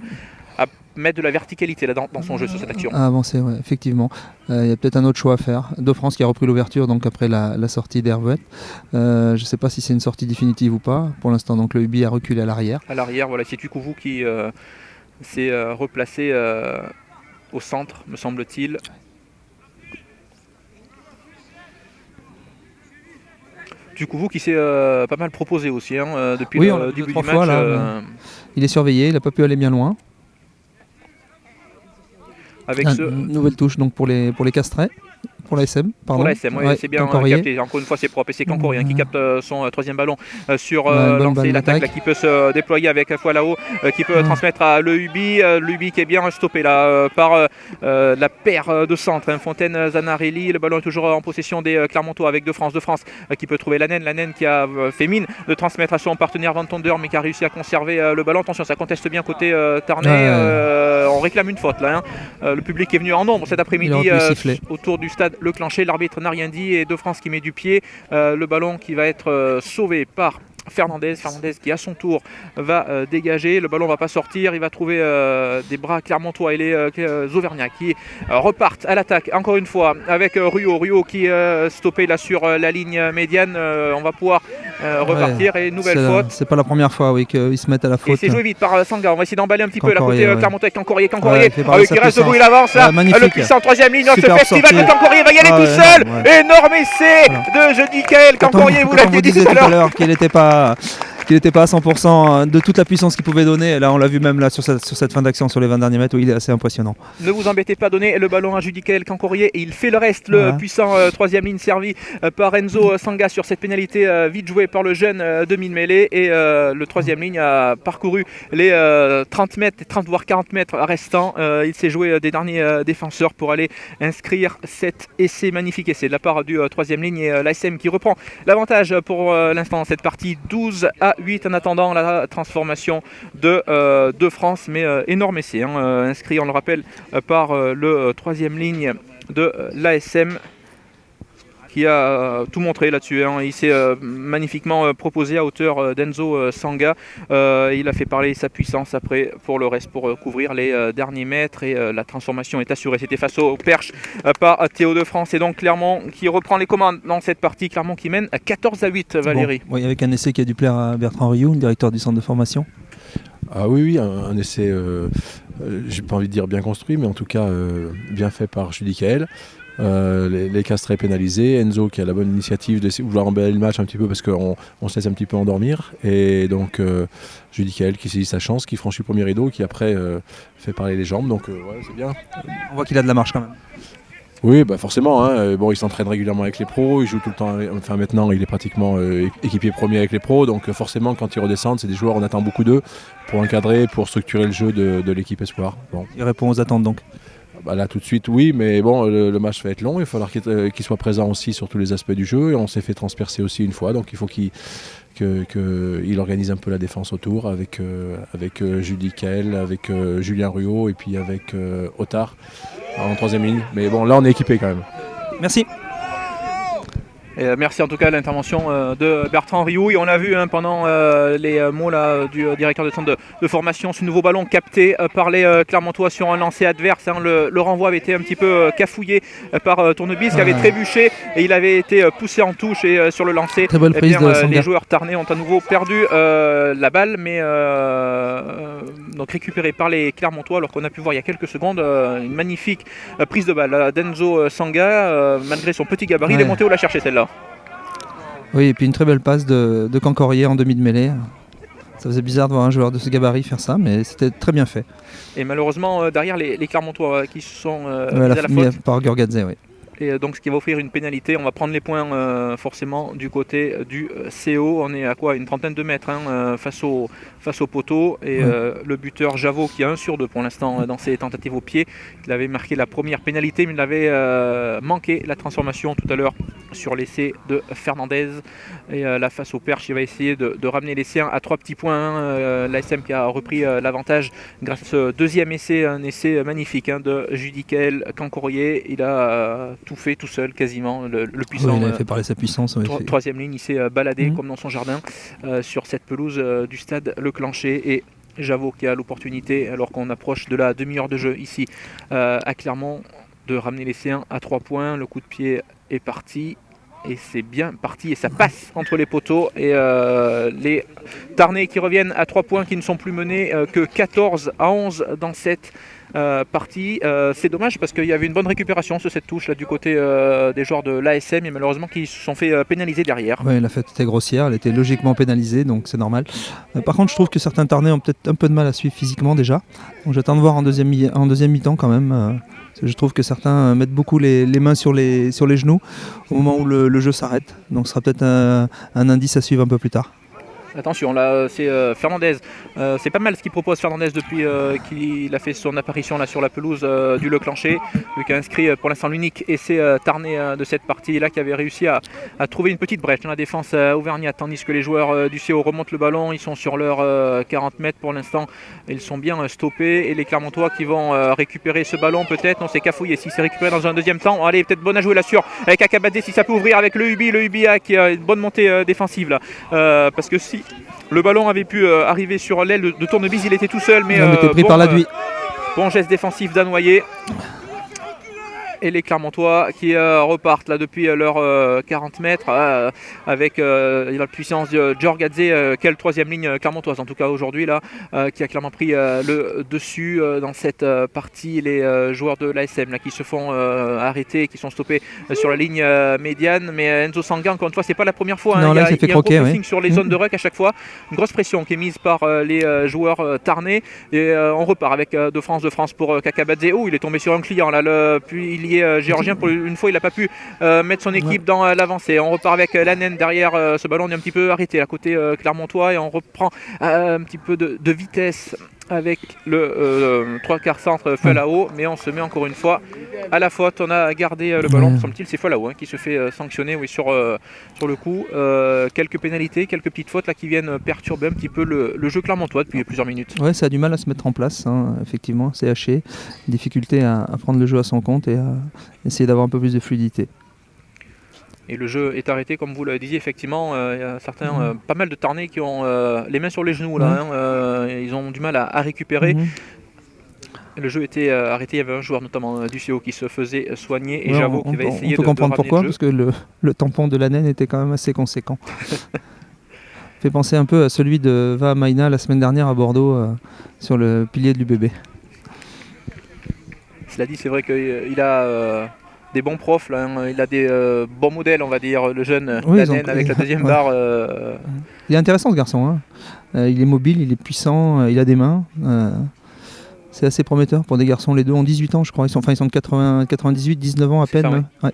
à mettre de la verticalité là, dans son jeu sur cette action. À avancer, ouais, effectivement. Il y a peut-être un autre choix à faire. De France qui a repris l'ouverture donc après la sortie d'Hervouet. Je ne sais pas si c'est une sortie définitive ou pas. Pour l'instant, donc le Ubi a reculé à l'arrière. À l'arrière, voilà, c'est Tuikouvou qui s'est replacé au centre, me semble-t-il. Tuikouvou qui s'est pas mal proposé aussi depuis le début du match. Il est surveillé, il n'a pas pu aller bien loin. Avec nouvelle touche donc pour les Castrés, pour la SM. Pour la SM, c'est bien capté. Encore une fois, c'est propre. Et c'est Cancorien qui capte son troisième ballon sur lancer l'attaque qui peut se déployer avec Foualao, qui peut transmettre à le Ubi qui est bien stoppé là par la paire de centre. Fontaine Zanarelli. Le ballon est toujours en possession des Clermontois avec de France qui peut trouver la naine qui a fait mine de transmettre à son partenaire Van Tonder, mais qui a réussi à conserver le ballon. Attention, ça conteste bien côté Tarnais. On réclame une faute là. Le public est venu en nombre cet après-midi autour du stade Le Clancher. L'arbitre n'a rien dit et de France qui met du pied. Le ballon qui va être sauvé par Fernandez qui à son tour va dégager. Le ballon va pas sortir, il va trouver des bras Clermontois et les Auvergnats qui repartent à l'attaque encore une fois avec Ruot qui est stoppé là sur la ligne médiane. On va pouvoir repartir et nouvelle faute. C'est pas la première fois qu'ils se mettent à la faute. Et c'est joué vite par Sanga. On va essayer d'emballer un petit peu la côté Clermontois avec Cancorien qui reste debout, il avance là. Le puissant troisième ligne, ce festival de Cancorien va y aller tout seul. Énorme essai de Jeudi Kael. Cancorien, vous l'avez dit tout à l'heure qu'il n'était pas à 100% de toute la puissance qu'il pouvait donner. Et là, on l'a vu même là sur cette fin d'action sur les 20 derniers mètres où il est assez impressionnant. Ne vous embêtez pas, donner le ballon à Judicaël Cancorier et il fait le reste. Le puissant troisième ligne servi par Enzo Sanga sur cette pénalité vite jouée par le jeune demi-mêlée. Et le troisième ligne a parcouru les 30 mètres, 30 voire 40 mètres restants. Il s'est joué des derniers défenseurs pour aller inscrire cet essai, magnifique essai de la part du troisième ligne et l'ASM qui reprend l'avantage pour l'instant dans cette partie 12-8 en attendant la transformation de France, mais énorme essai inscrit, on le rappelle, par le troisième ligne de l'ASM qui a tout montré là-dessus. Il s'est magnifiquement proposé à hauteur d'Enzo Sanga. Il a fait parler sa puissance après pour le reste, pour couvrir les derniers mètres et la transformation est assurée. C'était face au perche par Théo de France et donc Clermont qui reprend les commandes dans cette partie. Clermont qui mène à 14-8, Valérie. Bon, avec un essai qui a dû plaire à Bertrand Rioux, le directeur du centre de formation. Ah oui, un essai, j'ai pas envie de dire bien construit, mais en tout cas bien fait par Judicaël. Les Castrés pénalisés, Enzo qui a la bonne initiative de vouloir emballer le match un petit peu parce qu'on se laisse un petit peu endormir, et donc Judicaël qui saisit sa chance, qui franchit le premier rideau, qui après fait parler les jambes, donc c'est bien. On voit qu'il a de la marche quand même. Oui, forcément. Bon, il s'entraîne régulièrement avec les pros, il joue tout le temps. Enfin, maintenant, il est pratiquement équipier premier avec les pros, donc forcément, quand ils redescendent, c'est des joueurs, on attend beaucoup d'eux pour encadrer, pour structurer le jeu de l'équipe espoir. Bon. Il répond aux attentes donc. Là tout de suite oui, mais bon, le match va être long, il va falloir qu'il soit présent aussi sur tous les aspects du jeu, et on s'est fait transpercer aussi une fois, donc il faut qu'il organise un peu la défense autour avec Judicaël, avec Julien Ruot et puis avec Otard en troisième ligne. Mais bon, là on est équipé quand même. Merci. Et merci en tout cas à l'intervention de Bertrand Rioux. Et on a vu pendant les mots là, du directeur de centre de formation ce nouveau ballon capté par les Clermontois sur un lancer adverse. Le renvoi avait été un petit peu cafouillé par Tournebis qui avait trébuché et il avait été poussé en touche et sur le lancer. Très bonne prise de Sanga. Les joueurs tarnais ont à nouveau perdu la balle, mais donc récupérée par les Clermontois, alors qu'on a pu voir il y a quelques secondes une magnifique prise de balle d'Enzo Sanga. Malgré son petit gabarit, il est monté où la chercher celle-là. Oui, et puis une très belle passe de Cancorier en demi de mêlée. Ça faisait bizarre de voir un joueur de ce gabarit faire ça, mais c'était très bien fait. Et malheureusement, derrière les Clermontois qui sont mis à la faute. Par Gurgadze, oui. Et donc ce qui va offrir une pénalité, on va prendre les points forcément du côté du CO. On est à quoi, une trentaine de mètres face au poteau. Et le buteur Javot qui a 1 sur 2 pour l'instant dans ses tentatives au pied. Il avait marqué la première pénalité, mais il avait manqué la transformation tout à l'heure sur l'essai de Fernandez. Et là face au Perche, il va essayer de ramener les siens à 3 petits points. L'ASM qui a repris l'avantage grâce à ce deuxième essai, un essai magnifique de Judicaël Cancorier. Il a tout fait tout seul quasiment, le puissant. Oui, il avait fait parler sa puissance. Troisième ligne, il s'est baladé comme dans son jardin sur cette pelouse du stade Le Clancher. Et Javot qui a l'opportunité, alors qu'on approche de la demi-heure de jeu ici à Clermont, de ramener les siens à 3 points. Le coup de pied est parti. Et c'est bien parti et ça passe entre les poteaux et les Tarnais qui reviennent à 3 points, qui ne sont plus menés que 14-11 dans cette partie. C'est dommage parce qu'il y avait une bonne récupération sur cette touche là du côté des joueurs de l'ASM et malheureusement qui se sont fait pénaliser derrière. Oui, la fête était grossière, elle était logiquement pénalisée, donc c'est normal. Par contre, je trouve que certains Tarnais ont peut-être un peu de mal à suivre physiquement déjà. Donc j'attends de voir en deuxième mi-temps quand même. Je trouve que certains mettent beaucoup les mains sur les genoux au moment où le jeu s'arrête. Donc ce sera peut-être un indice à suivre un peu plus tard. Attention, là c'est Fernandez. C'est pas mal ce qu'il propose Fernandez depuis qu'il a fait son apparition là sur la pelouse du Le Clancher. Lui qui a inscrit pour l'instant l'unique essai Tarnais de cette partie là, qui avait réussi à trouver une petite brèche dans la défense auvergnate, tandis que les joueurs du CO remontent le ballon. Ils sont sur leurs 40 mètres pour l'instant. Ils sont bien stoppés et les Clermontois qui vont récupérer ce ballon peut-être. Non, c'est cafouillé. Si c'est récupéré dans un deuxième temps, allez, peut-être bonne à jouer là sur avec Akabadze si ça peut ouvrir avec le Ubia qui a une bonne montée défensive là. Parce que si le ballon avait pu arriver sur l'aile de Tournebis, il était tout seul, mais était pris par la Duy. Bon geste défensif d'Anoyer. Et les Clermontois qui repartent là depuis leurs 40 mètres avec la puissance de Gurgadze, quelle troisième ligne clermontoise en tout cas aujourd'hui là, qui a clairement pris le dessus dans cette partie. Les joueurs de l'ASM là, qui se font arrêter, qui sont stoppés sur la ligne médiane. Mais Enzo Sanga, encore une fois, c'est pas la première fois. Non, là, il y a un gros pressing oui. sur les zones de ruck à chaque fois. Une grosse pression qui est mise par les joueurs tarnais. Et on repart avec de France pour Kakabadze. Oh, il est tombé sur un client là, puis il géorgien, pour une fois il n'a pas pu mettre son équipe dans l'avancée. On repart avec Lanen derrière ce ballon, on est un petit peu arrêté à côté Clermontois et on reprend un petit peu de vitesse avec le 3/4 centre Falao, mais on se met encore une fois à la faute. On a gardé le ballon, semble-t-il, c'est Falao qui se fait sanctionner sur le coup. Quelques pénalités, quelques petites fautes là qui viennent perturber un petit peu le jeu clermontois depuis plusieurs minutes. Ouais, ça a du mal à se mettre en place, effectivement, c'est haché. Difficulté à prendre le jeu à son compte et à essayer d'avoir un peu plus de fluidité. Et le jeu est arrêté, comme vous le disiez, effectivement. Il y a certains, pas mal de Tarnais qui ont les mains sur les genoux. Là, ils ont du mal à récupérer. Le jeu était arrêté. Il y avait un joueur, notamment du CO, qui se faisait soigner. Et Javot qui va essayer de. On peut comprendre pourquoi, parce que le tampon de Lanen était quand même assez conséquent. Fait penser un peu à celui de Vahamaina la semaine dernière à Bordeaux, sur le pilier de l'UBB. Cela dit, c'est vrai qu'il a. Des bons profs, là, il a des bons modèles, on va dire, le jeune Lanen avec la deuxième barre. Il est intéressant ce garçon, il est mobile, il est puissant, il a des mains. C'est assez prometteur pour des garçons, les deux ont 18 ans je crois, ils sont de 98, 19 ans à peine. Ça,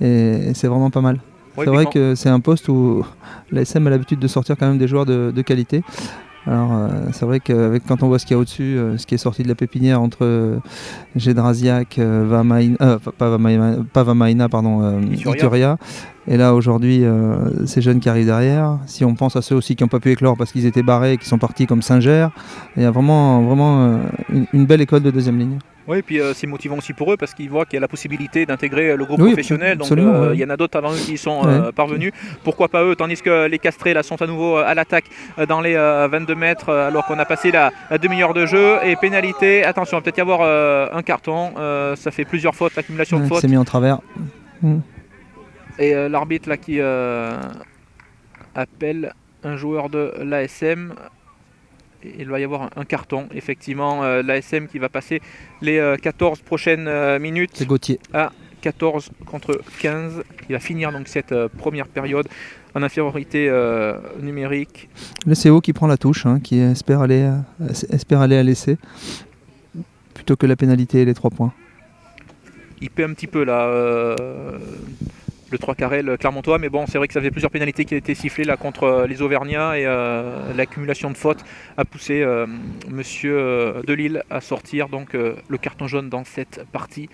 et c'est vraiment pas mal. C'est vrai que c'est un poste où l'ASM a l'habitude de sortir quand même des joueurs de qualité. Alors c'est vrai que quand on voit ce qu'il y a au-dessus, ce qui est sorti de la pépinière entre Gédrasiak, Ituria, et là aujourd'hui ces jeunes qui arrivent derrière, si on pense à ceux aussi qui n'ont pas pu éclore parce qu'ils étaient barrés et qui sont partis comme Singer, il y a vraiment une belle école de deuxième ligne. Oui, et puis c'est motivant aussi pour eux parce qu'ils voient qu'il y a la possibilité d'intégrer le groupe Oui, professionnel. Donc absolument, il y en a d'autres avant eux qui y sont Ouais. parvenus. Pourquoi pas eux, tandis que les Castrés là, sont à nouveau à l'attaque dans les 22 mètres alors qu'on a passé la demi-heure de jeu. Et pénalité, attention, il va peut-être y avoir un carton. Ça fait plusieurs fautes, l'accumulation de Qui fautes. s'est mis en travers. Et l'arbitre là qui appelle un joueur de l'ASM. Il va y avoir un carton, effectivement, l'ASM qui va passer les 14 prochaines minutes. C'est Gauthier. À 14 contre 15. Il va finir donc cette première période en infériorité numérique. Le CO qui prend la touche, qui espère aller à l'essai, plutôt que la pénalité et les 3 points. Il paie un petit peu là. Le 3 carré, le Clermontois, mais bon, c'est vrai que ça faisait plusieurs pénalités qui avaient été sifflées là contre les Auvergnats et l'accumulation de fautes a poussé Monsieur Delille à sortir donc le carton jaune dans cette partie.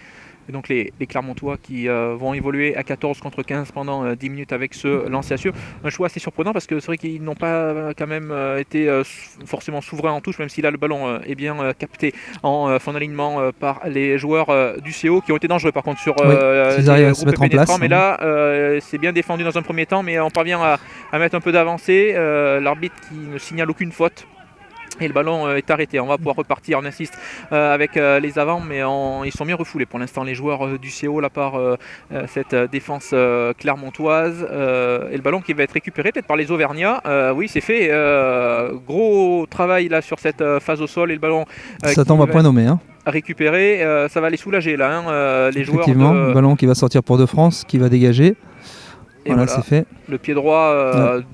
Et donc les Clermontois qui vont évoluer à 14 contre 15 pendant 10 minutes avec ce lancer à cieux. Un choix assez surprenant parce que c'est vrai qu'ils n'ont pas quand même été forcément souverains en touche, même si là le ballon est bien capté en fin d'alignement par les joueurs du CO qui ont été dangereux par contre sur s'ils arrivent à se mettre en place. Mais là c'est bien défendu dans un premier temps, mais on parvient à mettre un peu d'avancée. L'arbitre qui ne signale aucune faute. Et le ballon est arrêté. On va pouvoir repartir, on insiste avec les avants, mais ils sont bien refoulés pour l'instant, les joueurs du CO, là par cette défense clermontoise. Et le ballon qui va être récupéré peut-être par les Auvergnats. Oui, c'est fait. Gros travail là sur cette phase au sol et le ballon. Ça tombe à point nommé. Récupéré, ça va les soulager là. Les joueurs. Effectivement, le ballon qui va sortir pour De France, qui va dégager. Et voilà, c'est fait. Le pied droit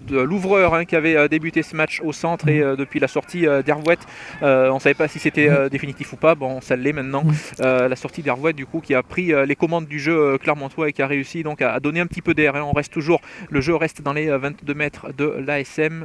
de l'ouvreur qui avait débuté ce match au centre et depuis la sortie d'Hervouet, on ne savait pas si c'était définitif ou pas, bon ça l'est maintenant. La sortie d'Hervouet du coup qui a pris les commandes du jeu clermontois et qui a réussi donc à donner un petit peu d'air. On reste toujours, le jeu reste dans les 22 mètres de l'ASM,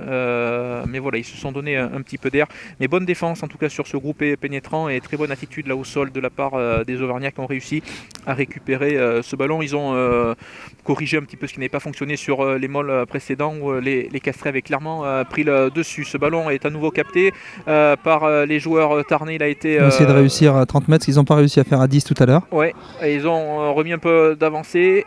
mais voilà, ils se sont donné un petit peu d'air. Mais bonne défense en tout cas sur ce groupe pénétrant et très bonne attitude là au sol de la part des Auvergnats qui ont réussi à récupérer ce ballon. Ils ont corrigé un petit peu ce qui n'avait pas fonctionné sur les molles précédents où les Castrés avaient clairement pris le dessus. Ce ballon est à nouveau capté par les joueurs tarnais. Il a été ils ont essayé de réussir à 30 mètres, ce qu'ils n'ont pas réussi à faire à 10 tout à l'heure. Ouais, et ils ont remis un peu d'avancée.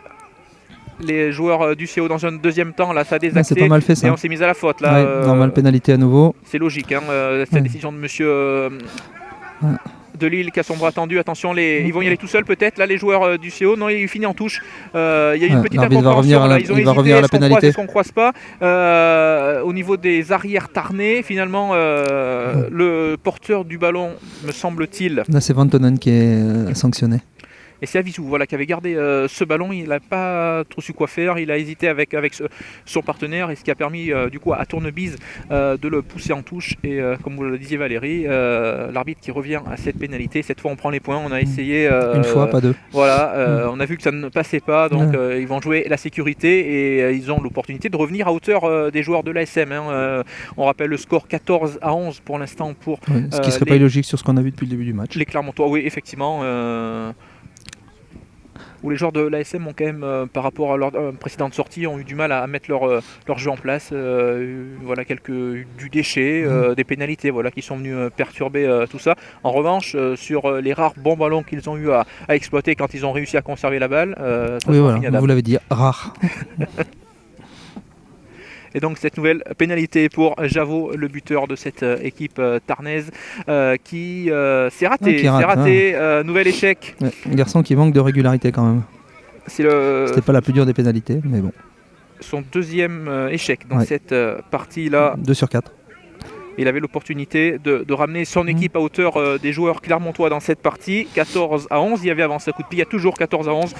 Les joueurs du CO dans un deuxième temps, là ça a désaxé. C'est pas mal fait ça. Et on s'est mis à la faute là. Normal, pénalité à nouveau. C'est logique, cette décision de monsieur Delille qui a son bras tendu. Attention, ils vont y aller tout seuls peut-être là les joueurs du CO. Non, il finit en touche. Il y a eu une petite incompréhension là. Ils ont hésité, est-ce qu'on croise, est-ce qu'on croise pas au niveau des arrières tarnais, finalement le porteur du ballon, me semble-t-il. Là c'est Vantonen qui est sanctionné. Et c'est Avisou qui avait gardé ce ballon. Il n'a pas trop su quoi faire. Il a hésité avec son partenaire, et ce qui a permis du coup à Tournebise de le pousser en touche. Et comme vous le disiez Valérie, l'arbitre qui revient à cette pénalité. Cette fois on prend les points. On a essayé une fois, pas deux. Voilà, on a vu que ça ne passait pas. Donc ils vont jouer la sécurité et ils ont l'opportunité de revenir à hauteur des joueurs de l'ASM. On rappelle le score 14-11 pour l'instant pour ce qui ne serait pas illogique sur ce qu'on a vu depuis le début du match. Les Clermontois, oui effectivement. Où les joueurs de l'ASM ont quand même, par rapport à leur précédente sortie, ont eu du mal à mettre leur jeu en place. Voilà, du déchet, des pénalités qui sont venues perturber tout ça. En revanche, sur les rares bons ballons qu'ils ont eu à exploiter quand ils ont réussi à conserver la balle, oui, voilà, vous l'avez dit, rare. Et donc cette nouvelle pénalité pour Javot, le buteur de cette équipe tarnaise, qui s'est raté. Nouvel échec. Ouais, un garçon qui manque de régularité quand même. C'était pas la plus dure des pénalités, mais bon. Son deuxième échec dans cette partie-là. 2 sur 4. Il avait l'opportunité de ramener son équipe à hauteur des joueurs clermontois dans cette partie. 14-11, il y avait avant ce coup de pied, il y a toujours 14-11.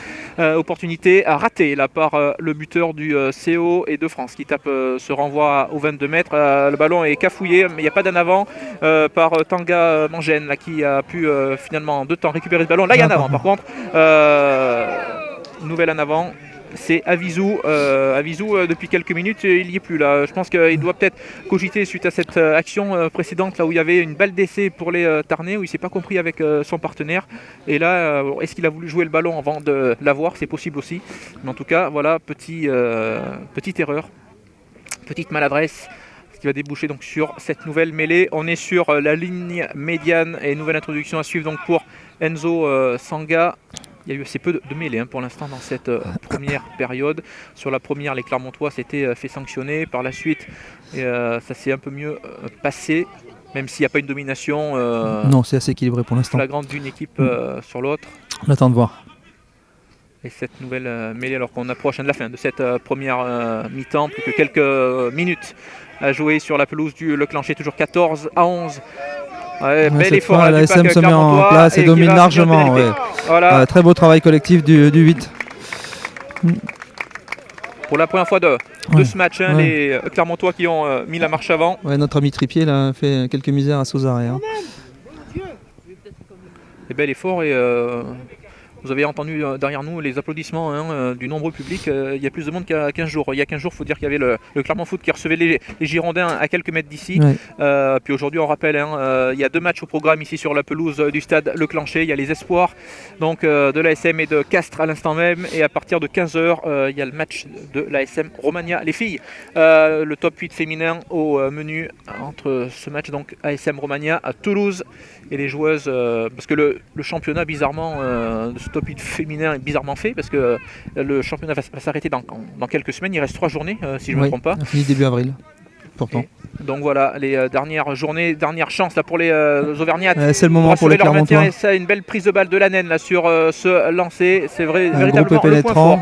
Opportunité à rater là par le buteur du CO et de France qui tape ce renvoi aux 22 mètres. Le ballon est cafouillé, mais il n'y a pas d'en avant par Tanga Mangène là, qui a pu finalement en 2 temps récupérer ce ballon. Là il y a un avant par contre. Nouvelle en avant. C'est Avisou. Depuis quelques minutes, il n'y est plus là. Je pense qu'il doit peut-être cogiter suite à cette action précédente là où il y avait une balle d'essai pour les Tarnais où il ne s'est pas compris avec son partenaire. Et là, est-ce qu'il a voulu jouer le ballon avant de l'avoir? C'est possible aussi. Mais en tout cas, voilà, petite erreur, petite maladresse qui va déboucher donc sur cette nouvelle mêlée. On est sur la ligne médiane et nouvelle introduction à suivre donc pour Enzo Sanga. Il y a eu assez peu de mêlées pour l'instant dans cette première période. Sur la première, les Clermontois s'étaient fait sanctionner. Par la suite, ça s'est un peu mieux passé, même s'il n'y a pas une domination Non, c'est assez équilibré pour l'instant. flagrante d'une équipe sur l'autre. On attend de voir. Et cette nouvelle mêlée, alors qu'on approche de la fin de cette première mi-temps, plus que quelques minutes à jouer sur la pelouse du Leclanché, toujours 14-11. Ouais, bel effort fois, là, la du SM pack se met en Clermontois place et qui domine va largement. finir pénalité. Ouais. Voilà. Très beau travail collectif du 8. Pour la première fois de ce match, les Clermontois qui ont mis la marche avant. Ouais, notre ami Tripier là, a fait quelques misères à Sauzaré. Et bel effort et vous avez entendu derrière nous les applaudissements du nombreux public. Il y a plus de monde qu'il y a 15 jours. Il y a 15 jours, il faut dire qu'il y avait le Clermont Foot qui recevait les Girondins à quelques mètres d'ici. Ouais. Puis aujourd'hui, on rappelle, il y a 2 matchs au programme ici sur la pelouse du stade Leclanché. Il y a les espoirs donc, de l'ASM et de Castres à l'instant même. Et à partir de 15h, il y a le match de l'ASM Romagna. Les filles, le top 8 féminin au menu entre ce match donc ASM Romagna à Toulouse. Et les joueuses, parce que le championnat bizarrement de ce top 8 féminin est bizarrement fait, parce que le championnat va s'arrêter dans quelques semaines, il reste 3 journées si je ne me trompe pas. On finit début avril, pourtant. Et donc voilà, les dernières journées, dernière chance là, pour les Auvergnates. C'est le moment pour les Clermontois. Et ça, une belle prise de balle de Lannen là, sur ce lancer, c'est véritablement le point fort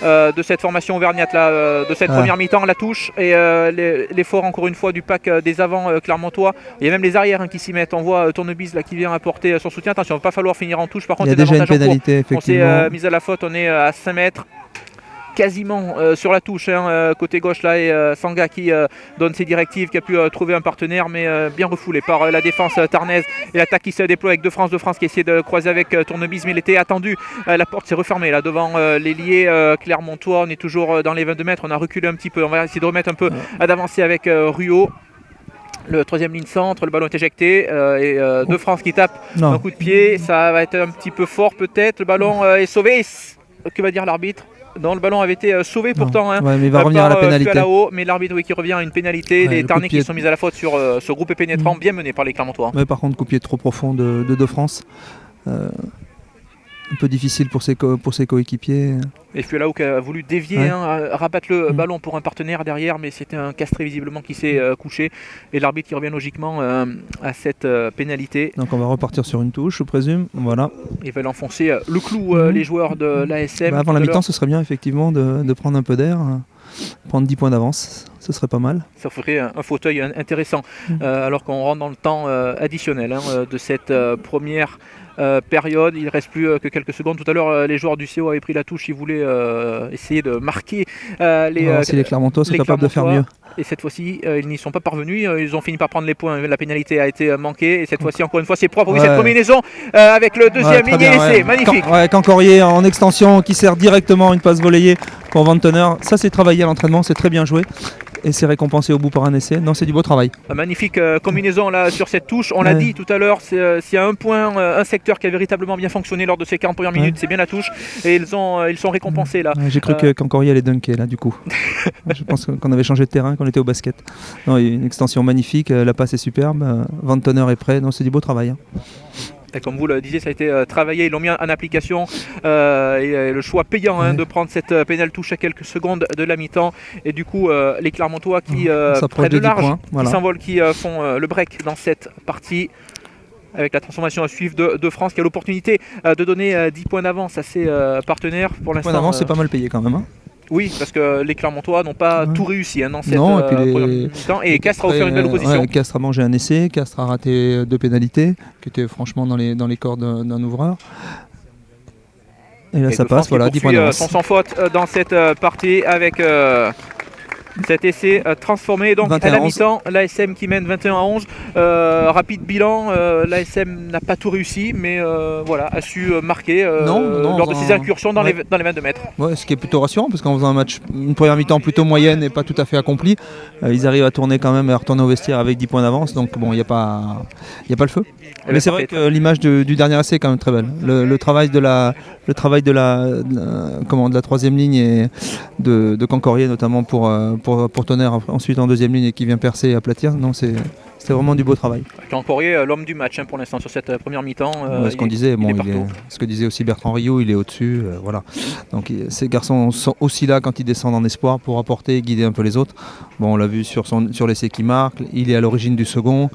de cette formation auvergnate là, de cette première mi-temps, la touche et l'effort encore une fois du pack des avants clermontois. Il y a même les arrières qui s'y mettent. On voit Tournebise là qui vient apporter son soutien. Attention, il ne va pas falloir finir en touche. Par contre, il y a déjà une pénalité effectivement. On s'est mis à la faute, on est à 5 mètres. Quasiment sur la touche, côté gauche là, et Sanga qui donne ses directives, qui a pu trouver un partenaire, mais bien refoulé par la défense tarnaise et l'attaque qui se déploie avec De France qui essaie de croiser avec Tournebise, mais il était attendu. La porte s'est refermée là devant l'ailier Clermontois. On est toujours dans les 22 mètres, on a reculé un petit peu, on va essayer de remettre un peu d'avancer avec Ruot. Le troisième ligne centre, le ballon est éjecté et De France qui tape un coup de pied, ça va être un petit peu fort peut-être, le ballon est sauvé. Que va dire l'arbitre ? Non, le ballon avait été sauvé pourtant mais il va revenir à la pénalité. Mais l'arbitre qui revient à une pénalité. Les Tarnais qui sont mis à la faute sur ce groupe pénétrant bien mené par les Clermontois. Mais par contre, coup de pied trop profond de France. Un peu difficile pour ses coéquipiers. Et Fuelau qui a voulu dévier, rabattre le ballon pour un partenaire derrière, mais c'était un castré visiblement qui s'est couché. Et l'arbitre qui revient logiquement à cette pénalité. Donc on va repartir sur une touche, je présume. Voilà. Ils veulent enfoncer le clou, les joueurs de l'ASM. Avant la mi-temps, ce serait bien effectivement de prendre un peu d'air. Prendre 10 points d'avance, ce serait pas mal. Ça ferait un fauteuil intéressant, alors qu'on rentre dans le temps additionnel de cette première période. Il ne reste plus que quelques secondes. Tout à l'heure, les joueurs du CO avaient pris la touche, ils voulaient essayer de marquer les Clermontois sont capables de faire mieux. Et cette fois-ci, ils n'y sont pas parvenus. Ils ont fini par prendre les points. La pénalité a été manquée. Et cette fois-ci, encore une fois, c'est propre. Oui, cette combinaison avec le deuxième ligne laissé. Magnifique. Cancorier en extension qui sert directement une passe volleyée pour Vantener. Ça, c'est travaillé à l'entraînement. C'est très bien joué. Et c'est récompensé au bout par un essai. Non, c'est du beau travail. Magnifique combinaison là sur cette touche. On l'a dit tout à l'heure, s'il y a un point, un secteur qui a véritablement bien fonctionné lors de ces 40 premières minutes, c'est bien la touche. Et ils sont récompensés là. J'ai cru que Cancorier allait dunker là du coup. Je pense qu'on avait changé de terrain, qu'on était au basket. Non, il y a une extension magnifique, la passe est superbe. Vantener est prêt. Non, c'est du beau travail. Et comme vous le disiez, ça a été travaillé, ils l'ont mis en application et le choix payant de prendre cette pénale touche à quelques secondes de la mi-temps. Et du coup, les Clermontois qui prennent le large, qui s'envolent, qui font le break dans cette partie. Avec la transformation à suivre de France qui a l'opportunité de donner 10 points d'avance à ses partenaires. Pour l'instant, 10 points d'avance, c'est pas mal payé quand même. Oui, parce que les Clermontois n'ont pas tout réussi dans cette première mi-temps. Et Castres a offert une belle opposition. Castres a mangé un essai, Castres a raté 2 pénalités, qui étaient franchement dans les corps d'un ouvreur. Et là, ça passe, voilà, 10 points d'avance. Sont sans faute dans cette partie avec cet essai transformé. Donc 21, à la mi-temps, l'ASM qui mène 21-11. Rapide bilan, l'ASM n'a pas tout réussi, mais voilà, a su marquer lors de ses incursions dans les 22 mètres. Ouais, ce qui est plutôt rassurant, parce qu'en faisant un match, une première mi-temps plutôt moyenne et pas tout à fait accomplie, ils arrivent à tourner quand même et à retourner au vestiaire avec 10 points d'avance. Donc bon, il n'y a pas le feu. Mais c'est vrai que l'image du dernier essai est quand même très belle. Le travail de la troisième ligne et de Cancorier notamment pour pour Tonnerre ensuite en deuxième ligne et qui vient percer et aplatir. Non, c'était vraiment du beau travail. Jean Poirier, l'homme du match pour l'instant sur cette première mi-temps. Ce qu'on disait, ce que disait aussi Bertrand Rioux, il est au-dessus. Voilà. Donc ces garçons sont aussi là quand ils descendent en espoir pour apporter et guider un peu les autres. Bon, on l'a vu sur l'essai qui marque, il est à l'origine du second.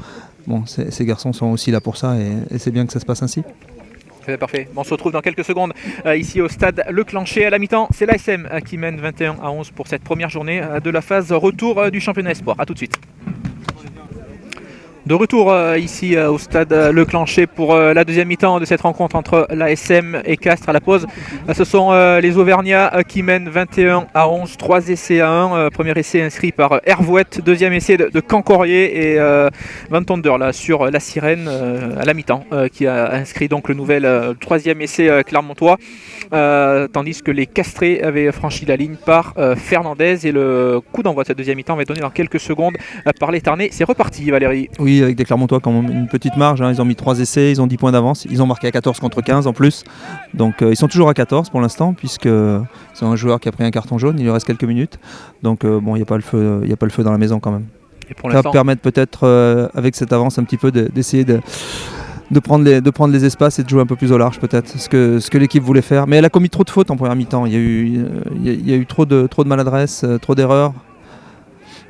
Bon, ces garçons sont aussi là pour ça et c'est bien que ça se passe ainsi. Parfait. On se retrouve dans quelques secondes ici au stade Le Clancher. À la mi-temps, c'est l'ASM qui mène 21-11 pour cette première journée de la phase retour du championnat espoir. A tout de suite. De retour ici au stade Le Clancher pour la deuxième mi-temps de cette rencontre entre l'ASM et Castres à la pause. Ce sont les Auvergnats qui mènent 21-11, 3 essais à 1. Premier essai inscrit par Hervouette, deuxième essai de Cancorier et Van Tonder là, sur la Sirène à la mi-temps qui a inscrit donc le nouvel troisième essai clermontois. Tandis que les Castrés avaient franchi la ligne par Fernandez et le coup d'envoi de cette deuxième mi-temps va être donné dans quelques secondes par les Tarnais. C'est reparti Valérie. Oui, avec des Clermontois qui ont une petite marge, hein. Ils ont mis 3 essais, ils ont 10 points d'avance, ils ont marqué à 14 contre 15 en plus, donc ils sont toujours à 14 pour l'instant puisque c'est un joueur qui a pris un carton jaune, il lui reste quelques minutes, donc bon, il n'y a pas le feu dans la maison quand même. Et pour ça va permettre peut-être avec cette avance un petit peu d'essayer de prendre les espaces et de jouer un peu plus au large peut-être, ce que l'équipe voulait faire, mais elle a commis trop de fautes en première mi-temps, il y a eu trop de maladresse, trop d'erreurs.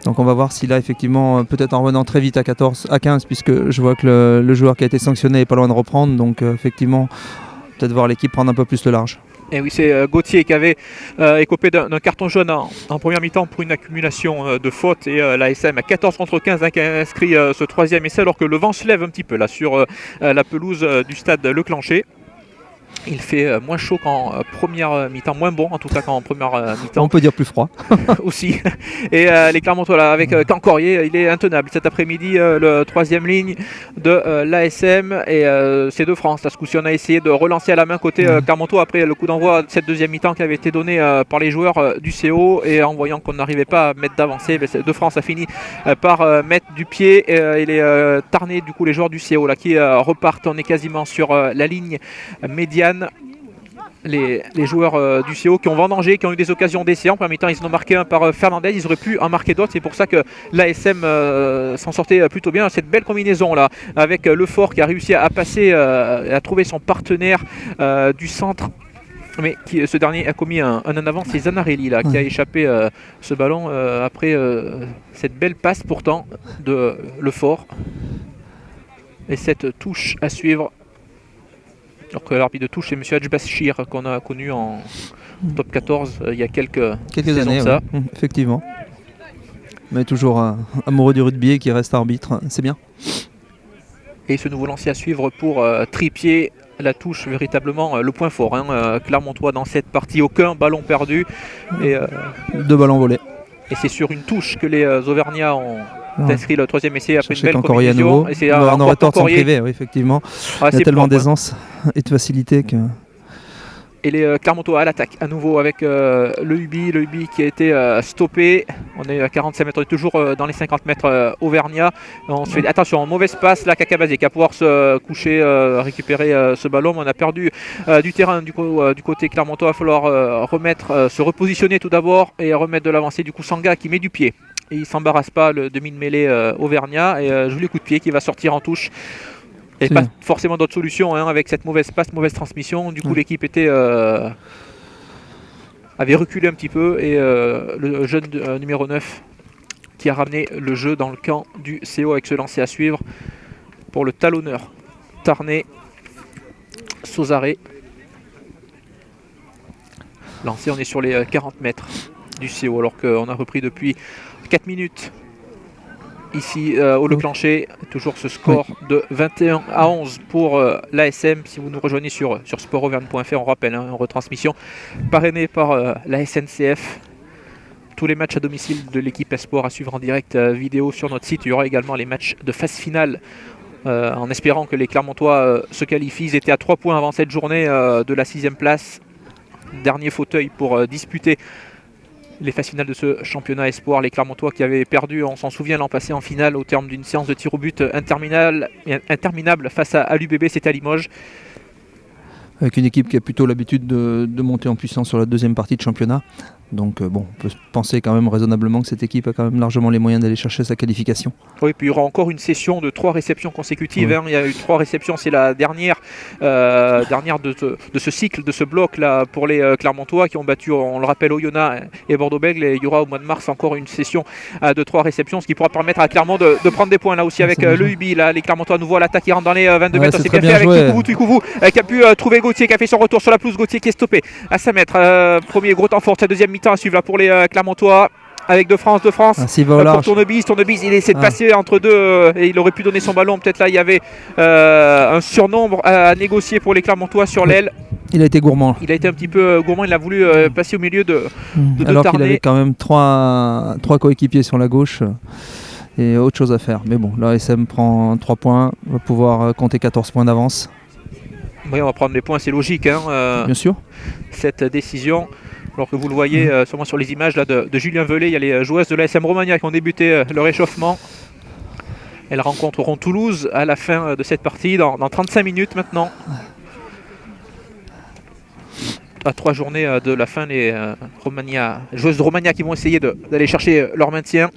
Donc on va voir si là effectivement peut-être en revenant très vite à 15 puisque je vois que le joueur qui a été sanctionné est pas loin de reprendre, donc effectivement peut-être voir l'équipe prendre un peu plus de large. Et oui, c'est Gauthier qui avait écopé d'un carton jaune en première mi-temps pour une accumulation de fautes et l'ASM à 14 contre 15 qui a inscrit ce troisième essai alors que le vent se lève un petit peu là sur la pelouse du stade Le Clancher. Il fait moins chaud qu'en première mi-temps, moins bon en tout cas qu'en première mi-temps. On peut dire plus froid. Aussi. Et les Clermontois là, avec Cancorier, il est intenable cet après-midi, le troisième ligne de l'ASM et c'est de France. Là, ce coup-ci, on a essayé de relancer à la main côté Clermontois après le coup d'envoi de cette deuxième mi-temps qui avait été donné par les joueurs du CO et en voyant qu'on n'arrivait pas à mettre d'avancée, de France a fini par mettre du pied et les Tarnais, du coup les joueurs du CO là, qui repartent. On est quasiment sur la ligne médiane. Les joueurs du CO qui ont vendangé, qui ont eu des occasions d'essai. En premier temps, ils en ont marqué un par Fernandez. Ils auraient pu en marquer d'autres. C'est pour ça que l'ASM s'en sortait plutôt bien. Cette belle combinaison là, avec Lefort qui a réussi à passer, à trouver son partenaire du centre. Mais ce dernier a commis un en avant, c'est Zanarelli là, qui a échappé ce ballon après cette belle passe pourtant de Lefort. Et cette touche à suivre. Alors que l'arbitre de touche, c'est M. Hadjbashir qu'on a connu en top 14 il y a quelques années. Ça. Ouais. Effectivement. Mais toujours amoureux du rugby et qui reste arbitre, c'est bien. Et ce nouveau lancer à suivre pour Tripier, la touche véritablement le point fort. Clermontois dans cette partie, aucun ballon perdu. Et, 2 ballons volés. Et c'est sur une touche que les Auvergnats ont inscrit le troisième essai après une belle Cancorier combinaison. Et c'est on aurait tort de s'en priver, oui, effectivement. Il y a tellement d'aisance et de facilité que... Et les Clermontois à l'attaque à nouveau avec le Ubi qui a été stoppé. On est à 45 mètres, on est toujours dans les 50 mètres Auvergnat. On se fait attention, mauvaise passe là, Kakabazé qui va pouvoir se coucher, récupérer ce ballon. Mais on a perdu du terrain du côté Clermontois. Il va falloir se repositionner tout d'abord et remettre de l'avancée. Du coup, Sanga qui met du pied. Et il ne s'embarrasse pas le demi de mêlée Auvergnat. Et joli coup de pied qui va sortir en touche. Il n'y avait pas forcément d'autre solution avec cette mauvaise passe, mauvaise transmission. Du coup, l'équipe avait reculé un petit peu et le jeune numéro 9 qui a ramené le jeu dans le camp du CO avec ce lancer à suivre pour le talonneur Tarnais Sozaré. Lancé, on est sur les 40 mètres du CO alors qu'on a repris depuis 4 minutes. Ici au Le Clancher, toujours ce score de 21-11 pour l'ASM. Si vous nous rejoignez sur sportauvergne.fr, on rappelle, en retransmission parrainée par la SNCF. Tous les matchs à domicile de l'équipe Espoir à suivre en direct vidéo sur notre site. Il y aura également les matchs de phase finale en espérant que les Clermontois se qualifient. Ils étaient à 3 points avant cette journée de la 6e place. Dernier fauteuil pour disputer les phases finales de ce championnat espoir. Les Clermontois qui avaient perdu, on s'en souvient, l'an passé en finale au terme d'une séance de tir au but interminable face à l'UBB, c'était à Limoges. avec une équipe qui a plutôt l'habitude de monter en puissance sur la deuxième partie de championnat. Donc on peut penser quand même raisonnablement que cette équipe a quand même largement les moyens d'aller chercher sa qualification. Oui, puis il y aura encore une session de 3 réceptions consécutives. Il y a eu 3 réceptions, c'est la dernière de ce cycle, de ce bloc là pour les Clermontois qui ont battu, on le rappelle, Oyonnax et Bordeaux-Bègles. Et il y aura au mois de mars encore une session de 3 réceptions, ce qui pourra permettre à Clermont de prendre des points là aussi avec le Ubi. Là, les Clermontois à nouveau à l'attaque qui rentre dans les 22 mètres. C'est bien fait avec Tuikouvou qui a pu trouver Gauthier, qui a fait son retour sur la pelouse. Gauthier qui est stoppé à 5 mètres. Premier gros temps fort de sa deuxième mi-temps à suivre là pour les Clermontois. Avec de France pour Tournebise, il essaie de passer entre deux et il aurait pu donner son ballon, peut-être là il y avait un surnombre à négocier pour les Clermontois sur l'aile. Il a été gourmand. Il a été un petit peu gourmand, il a voulu passer au milieu de alors qu'il avait quand même trois coéquipiers sur la gauche et autre chose à faire. Mais bon, l'ASM prend 3 points, va pouvoir compter 14 points d'avance. Oui, on va prendre les points, c'est logique. Bien sûr. Cette décision. Alors que vous le voyez sûrement sur les images là, de Julien Velay, il y a les joueuses de l'ASM Romagna qui ont débuté leur échauffement. Elles rencontreront Toulouse à la fin de cette partie, dans 35 minutes maintenant. À 3 journées de la fin, les joueuses de Romagna qui vont essayer d'aller chercher leur maintien.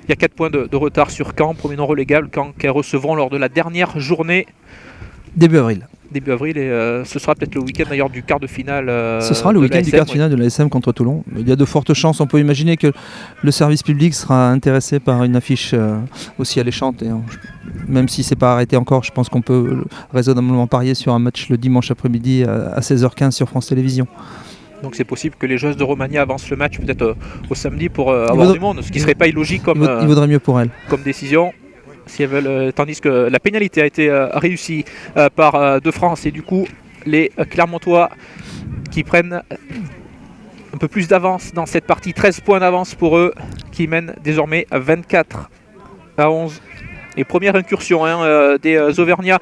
Il y a 4 points de retard sur Caen, premier non relégable, Caen qu'elles recevront lors de la dernière journée. Début avril et ce sera peut-être le week-end d'ailleurs du quart de finale. Ce sera le week-end du quart de finale de l'ASM contre Toulon. Il y a de fortes chances, on peut imaginer que le service public sera intéressé par une affiche aussi alléchante. Et même si c'est pas arrêté encore, je pense qu'on peut raisonnablement parier sur un match le dimanche après-midi à 16h15 sur France Télévisions. Donc c'est possible que les joueuses de Romagna avancent le match peut-être au samedi pour avoir du monde, ce qui serait pas illogique comme, il vaudrait mieux pour elles. Comme décision. Si elles veulent, tandis que la pénalité a été réussie par De France et du coup les Clermontois qui prennent un peu plus d'avance dans cette partie, 13 points d'avance pour eux qui mènent désormais 24-11. Et première incursion des Auvergnats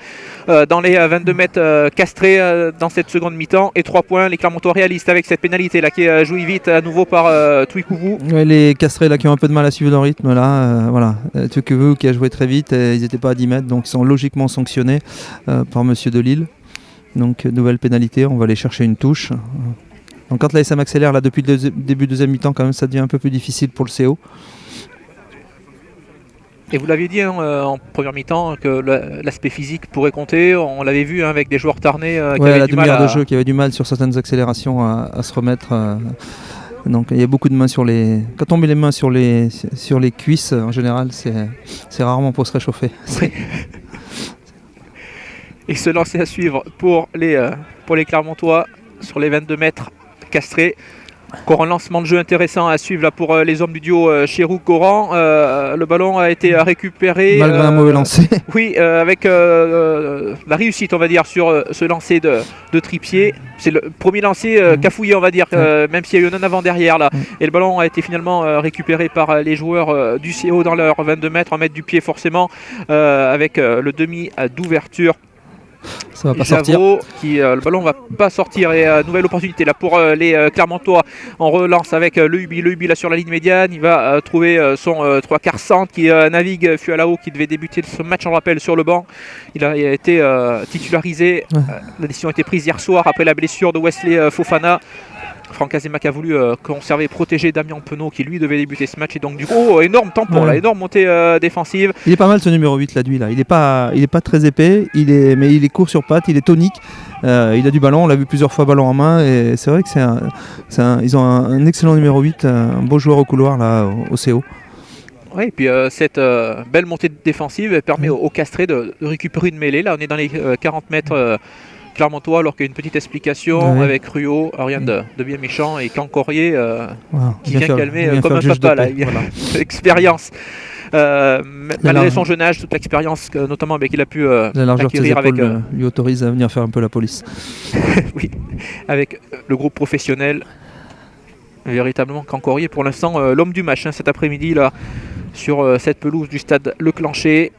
dans les 22 mètres castrés dans cette seconde mi-temps. Et 3 points, les Clermontois réalistes avec cette pénalité là qui est jouée vite à nouveau par Tuikouvou. Ouais, les castrés là qui ont un peu de mal à suivre leur rythme là, voilà. Tuikouvou qui a joué très vite, ils n'étaient pas à 10 mètres, donc ils sont logiquement sanctionnés par Monsieur Delille. Donc nouvelle pénalité, on va aller chercher une touche. Donc quand l'ASM accélère là depuis le début de deuxième mi-temps, quand même ça devient un peu plus difficile pour le CO. Et vous l'aviez dit en première mi-temps que l'aspect physique pourrait compter. On l'avait vu avec des joueurs tarnés qui avaient du mal de jeu, qui avaient du mal sur certaines accélérations à se remettre. Donc il y a beaucoup de mains sur les. Quand on met les mains sur les cuisses, en général, c'est rarement pour se réchauffer. Oui. Et se lancer à suivre pour les Clermontois sur les 22 mètres castrés. Encore un lancement de jeu intéressant à suivre là pour les hommes du duo Chéroux-Goran. Le ballon a été récupéré. Malgré un mauvais lancer. Oui, avec la réussite, on va dire, sur ce lancer de Tripier. C'est le premier lancer cafouillé, on va dire, même s'il y a eu un avant derrière là. Et le ballon a été finalement récupéré par les joueurs du CO dans leur 22 mètres, en mettre du pied forcément, avec le demi d'ouverture. Ça va pas sortir. Le ballon va pas sortir et nouvelle opportunité là pour les Clermontois. On relance avec le Ubi là sur la ligne médiane. Il va trouver son 3 quarts centre qui navigue Fualao qui devait débuter ce match, on le rappelle, sur le banc. Il a été titularisé. La décision a été prise hier soir après la blessure de Wesley Fofana. Franck Azémac a voulu conserver et protéger Damien Penaud qui lui devait débuter ce match et donc du coup énorme tampon là, énorme montée défensive. Il est pas mal ce numéro 8 là, lui là. Il est pas très épais, mais il est court sur pattes, il est tonique. Il a du ballon, on l'a vu plusieurs fois ballon en main et c'est vrai que ils ont un excellent numéro 8, un beau joueur au couloir là au CO. Oui, et puis cette belle montée défensive permet aux Castrés de récupérer une mêlée. Là on est dans les 40 mètres Clermontois, alors qu'il y a une petite explication avec Ruot, rien de bien méchant, et Cancorier qui vient calmer comme un papa là, expérience. Malgré son jeune âge, toute l'expérience notamment qu'il a pu acquérir avec lui autorise à venir faire un peu la police. Oui, avec le groupe professionnel. Véritablement Cancorier pour l'instant l'homme du match cet après-midi là sur cette pelouse du stade Le Clancher.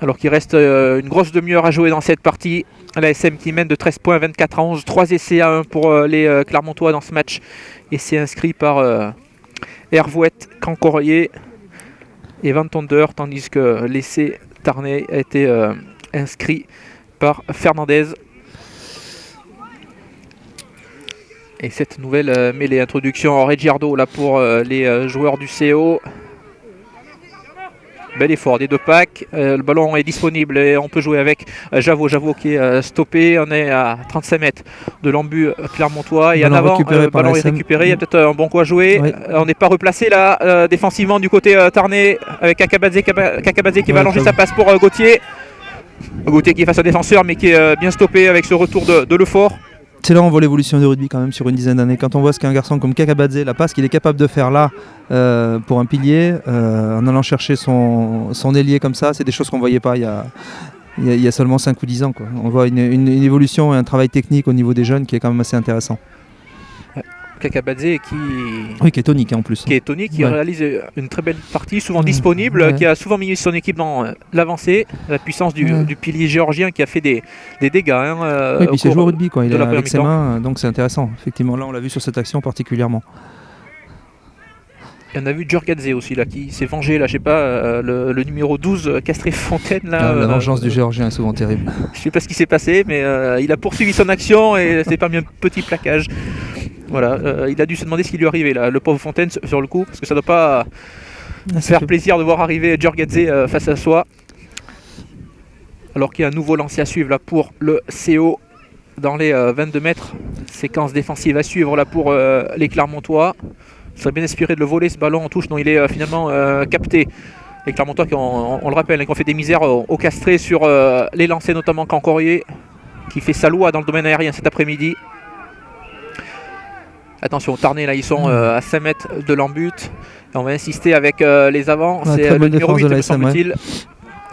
Alors qu'il reste une grosse demi-heure à jouer dans cette partie. L'ASM qui mène de 13 points, 24-11, 3 essais à 1 pour les Clermontois dans ce match. Essai inscrit par Hervouette, Cancorier et Van Tonder, tandis que l'essai Tarnay a été inscrit par Fernandez. Et cette nouvelle mêlée, introduction Reggiardo là pour les joueurs du CO. Bel effort des deux packs, le ballon est disponible et on peut jouer avec Javot qui est stoppé, on est à 35 mètres de l'embut clermontois et en avant le ballon est récupéré, il y a peut-être un bon coup à jouer, oui. On n'est pas replacé là défensivement du côté Tarnais avec Kakabadze qui va allonger sa passe pour Gauthier qui est face au défenseur mais qui est bien stoppé avec ce retour de Lefort. C'est là on voit l'évolution du rugby quand même sur une dizaine d'années. Quand on voit ce qu'un garçon comme Kakabadze, la passe qu'il est capable de faire là pour un pilier, en allant chercher son ailier comme ça, c'est des choses qu'on ne voyait pas il y a seulement 5 ou 10 ans. Quoi. On voit une évolution et un travail technique au niveau des jeunes qui est quand même assez intéressant. Kakabadze qui est tonique en plus. Qui est tonique, qui réalise une très belle partie, souvent disponible, qui a souvent mis son équipe dans l'avancée, la puissance du pilier géorgien qui a fait des dégâts. Oui, puis il joue au rugby, quoi. Il est avec ses mains, donc c'est intéressant. Effectivement, là on l'a vu sur cette action particulièrement. Et on a vu Djurgadze aussi là, qui s'est vengé, là, je sais pas, le numéro 12, Castré Fontaine. Là, la vengeance du Géorgien est souvent terrible. Je sais pas ce qui s'est passé, mais il a poursuivi son action et c'est pas mis un petit plaquage. Voilà, il a dû se demander ce qui lui arrivait là, le pauvre Fontaine sur le coup, parce que ça doit pas faire plaisir de voir arriver Djurgadze face à soi. Alors qu'il y a un nouveau lancé à suivre là pour le CO dans les 22 mètres. Séquence défensive à suivre là pour les Clermontois. Il serait bien inspiré de le voler ce ballon en touche dont il est finalement capté. Les Clermontois qui on le rappelle, qui ont fait des misères au Castré sur les lancers, notamment Cancorier, qui fait sa loi dans le domaine aérien cet après-midi. Attention, Tarnais, là, ils sont à 5 mètres de l'embut. On va insister avec les avants. C'est le numéro 8, me semble-t-il,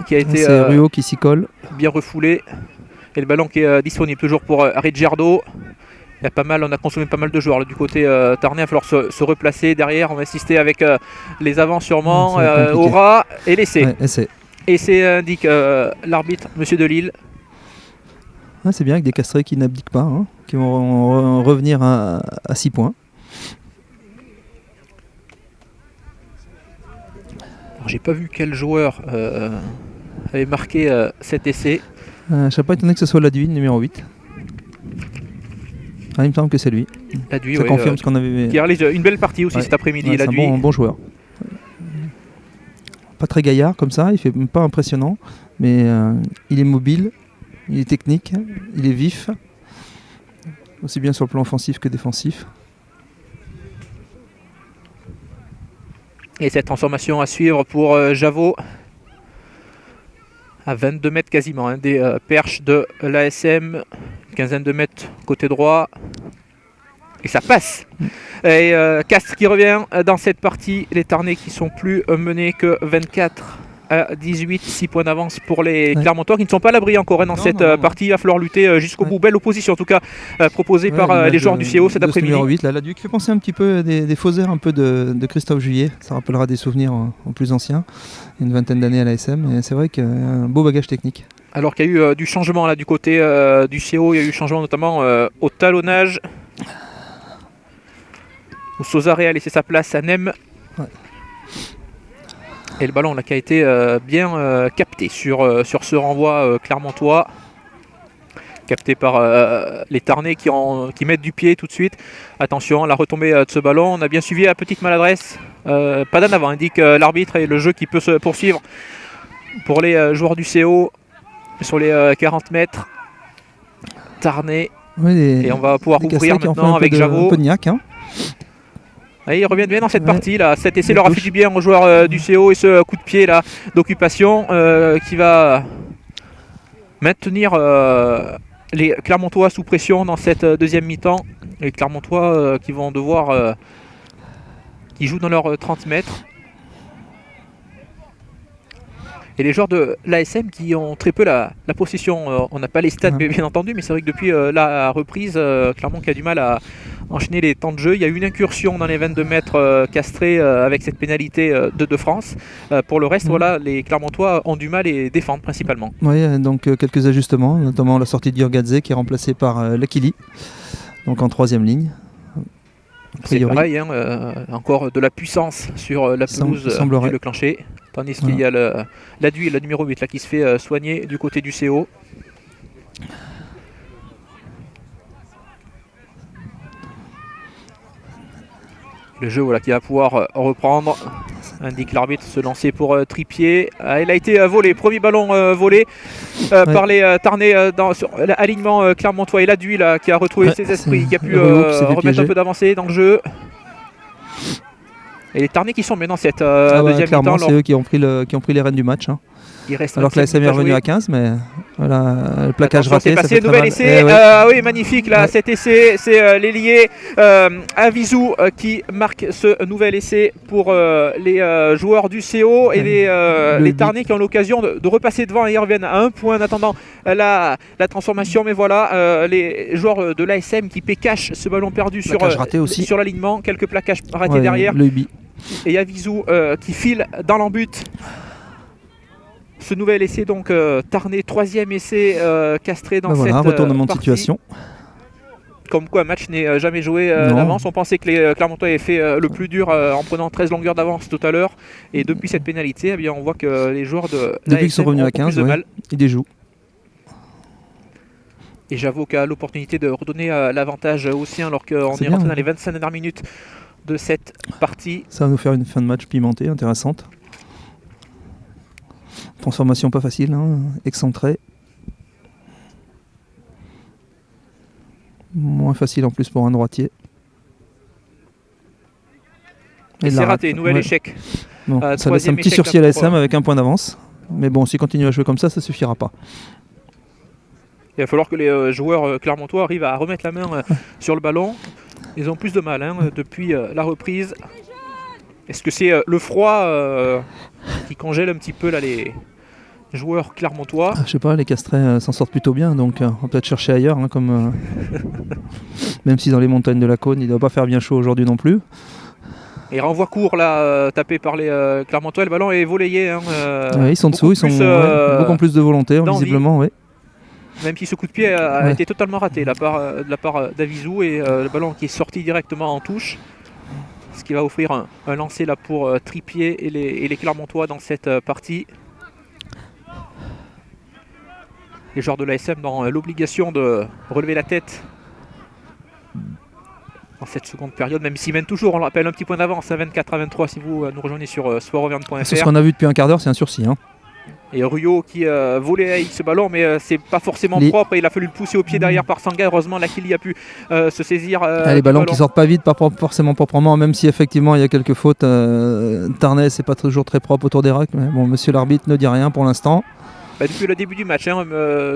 qui a été Ruot qui s'y colle. Bien refoulé. Et le ballon qui est disponible toujours pour Reggiardo. Il y a pas mal, on a consommé pas mal de joueurs là, du côté Tarnais. Il va falloir se replacer derrière. On va insister avec les avants sûrement. Aura et l'essai. Essai indique l'arbitre, Monsieur Delille. C'est bien avec des castrés qui n'abdiquent pas, qui vont revenir à 6 points. J'ai pas vu quel joueur avait marqué cet essai. Je ne serais pas étonné que ce soit Laduit, numéro 8. Il me semble que c'est lui. Laduit, ça confirme ce qu'on avait vu. Qui réalise une belle partie aussi cet après-midi. C'est un bon joueur. Pas très gaillard comme ça, il fait pas impressionnant, mais il est mobile. Il est technique, il est vif, aussi bien sur le plan offensif que défensif. Et cette transformation à suivre pour Javot, à 22 mètres quasiment, des perches de l'ASM, une quinzaine de mètres côté droit, et ça passe. Et Castres qui revient dans cette partie, les Tarnais qui sont plus menés que 24 à 18, 6 points d'avance pour les Clermontois qui ne sont pas à l'abri encore dans cette partie. Il va falloir lutter jusqu'au bout. Belle opposition en tout cas proposée par les joueurs du CO cet après-midi. Numéro 8, la Duc fait penser un petit peu des faux airs un peu de Christophe Juillet. Ça rappellera des souvenirs aux plus anciens. Une vingtaine d'années à l'ASM et c'est vrai qu'il y a un beau bagage technique. Alors qu'il y a eu du changement là du côté du CO, il y a eu changement notamment au talonnage. Où Sozaré a laissé sa place à Nem. Et le ballon là, qui a été bien capté sur ce renvoi clermontois. Capté par les Tarnais qui mettent du pied tout de suite. Attention, la retombée de ce ballon. On a bien suivi la petite maladresse. Pas d'en avant, indique l'arbitre, et le jeu qui peut se poursuivre pour les joueurs du CO sur les 40 mètres. Tarnais. Et on va pouvoir ouvrir maintenant avec Javot. Et ils reviennent bien dans cette partie là. Cet essai leur a fait du bien aux joueurs du CO et ce coup de pied là d'occupation qui va maintenir les Clermontois sous pression dans cette deuxième mi-temps. Les Clermontois qui vont devoir qui jouent dans leurs 30 mètres. Et les joueurs de l'ASM qui ont très peu la possession. On n'a pas les stats bien entendu, mais c'est vrai que depuis la reprise, Clermont qui a du mal à enchaîner les temps de jeu. Il y a eu une incursion dans les 22 mètres castrés avec cette pénalité de France. Pour le reste, voilà, les Clermontois ont du mal et défendent principalement. Oui, donc quelques ajustements, notamment la sortie de Djurgadze qui est remplacé par Lakili, donc en troisième ligne. C'est pareil, encore de la puissance sur la pelouse du Le Clancher. Tandis qu'il y a l'Aduit, le numéro 8 là, qui se fait soigner du côté du CO. Le jeu voilà, qui va pouvoir reprendre, indique l'arbitre, se lancer pour Trippier. Il a été volé, premier ballon volé par les Tarnais sur l'alignement Clermontois. Et Laduy là, qui a retrouvé ses esprits, qui a pu remettre un peu d'avancée dans le jeu. Et les Tarnais qui sont bien dans cette deuxième clairement, mi-temps. c'est eux qui ont pris les rênes du match. Hein. Alors que la SM est revenue à 15, mais voilà, le plaquage raté. C'est nouvel essai. Oui, magnifique là, cet essai. C'est l'ailier Avisou qui marque ce nouvel essai pour les joueurs du CO et les Tarnais qui ont l'occasion de repasser devant et ils reviennent à un point en attendant la transformation. Mais voilà, les joueurs de l'ASM qui cachent ce ballon perdu sur l'alignement. Quelques plaquages ratés derrière. Le Ubi. Et Avisou qui file dans l'embut. Ce nouvel essai donc Tarnais, troisième essai castré dans cette retournement partie. De situation. Comme quoi un match n'est jamais joué d'avance. On pensait que les Clermontois avaient fait le plus dur en prenant 13 longueurs d'avance tout à l'heure. Et depuis cette pénalité, eh bien, on voit que les joueurs de depuis qu'ils sont revenus à 15, ils déjouent. Et j'avoue qu'à l'opportunité de redonner l'avantage aux siens alors qu'on est rentré dans les 25 dernières minutes de cette partie. Ça va nous faire une fin de match pimentée, intéressante. Transformation pas facile, hein, excentré. Moins facile en plus pour un droitier. Et c'est raté, nouvel échec. Bon, ça laisse un petit sursis à l'ASM avec un point d'avance. Mais bon, s'il continue à jouer comme ça suffira pas. Il va falloir que les joueurs clermontois arrivent à remettre la main sur le ballon. Ils ont plus de mal depuis la reprise. Est-ce que c'est le froid qui congèle un petit peu là, les joueurs clermontois? Je sais pas, les Castrés s'en sortent plutôt bien, donc on va peut-être chercher ailleurs. Comme, même si dans les montagnes de la Cône, il ne doit pas faire bien chaud aujourd'hui non plus. Et renvoi court là, tapé par les Clermontois, le ballon est volleyé. Ils sont dessous, ils ont beaucoup plus de volonté, visiblement. Oui. Même si ce coup de pied a été totalement raté de la part d'Avisou et le ballon qui est sorti directement en touche. Ce qui va offrir un lancer là pour Trippier et les Clermontois dans cette partie. Les joueurs de l'ASM dans l'obligation de relever la tête dans cette seconde période, même s'ils mènent toujours, on le rappelle, un petit point d'avance, 24-23 si vous nous rejoignez sur sportauvergne.fr. C'est ce qu'on a vu depuis un quart d'heure, c'est un sursis. Hein. Et Ruyo qui volait avec ce ballon, mais c'est pas forcément propre et il a fallu le pousser au pied derrière par Sanga. Heureusement, Lakili a pu se saisir. Les ballons qui sortent pas vite, pas forcément proprement, même si effectivement il y a quelques fautes. Tarnais, c'est pas toujours très propre autour des racks. Mais bon, monsieur l'arbitre ne dit rien pour l'instant. Depuis le début du match,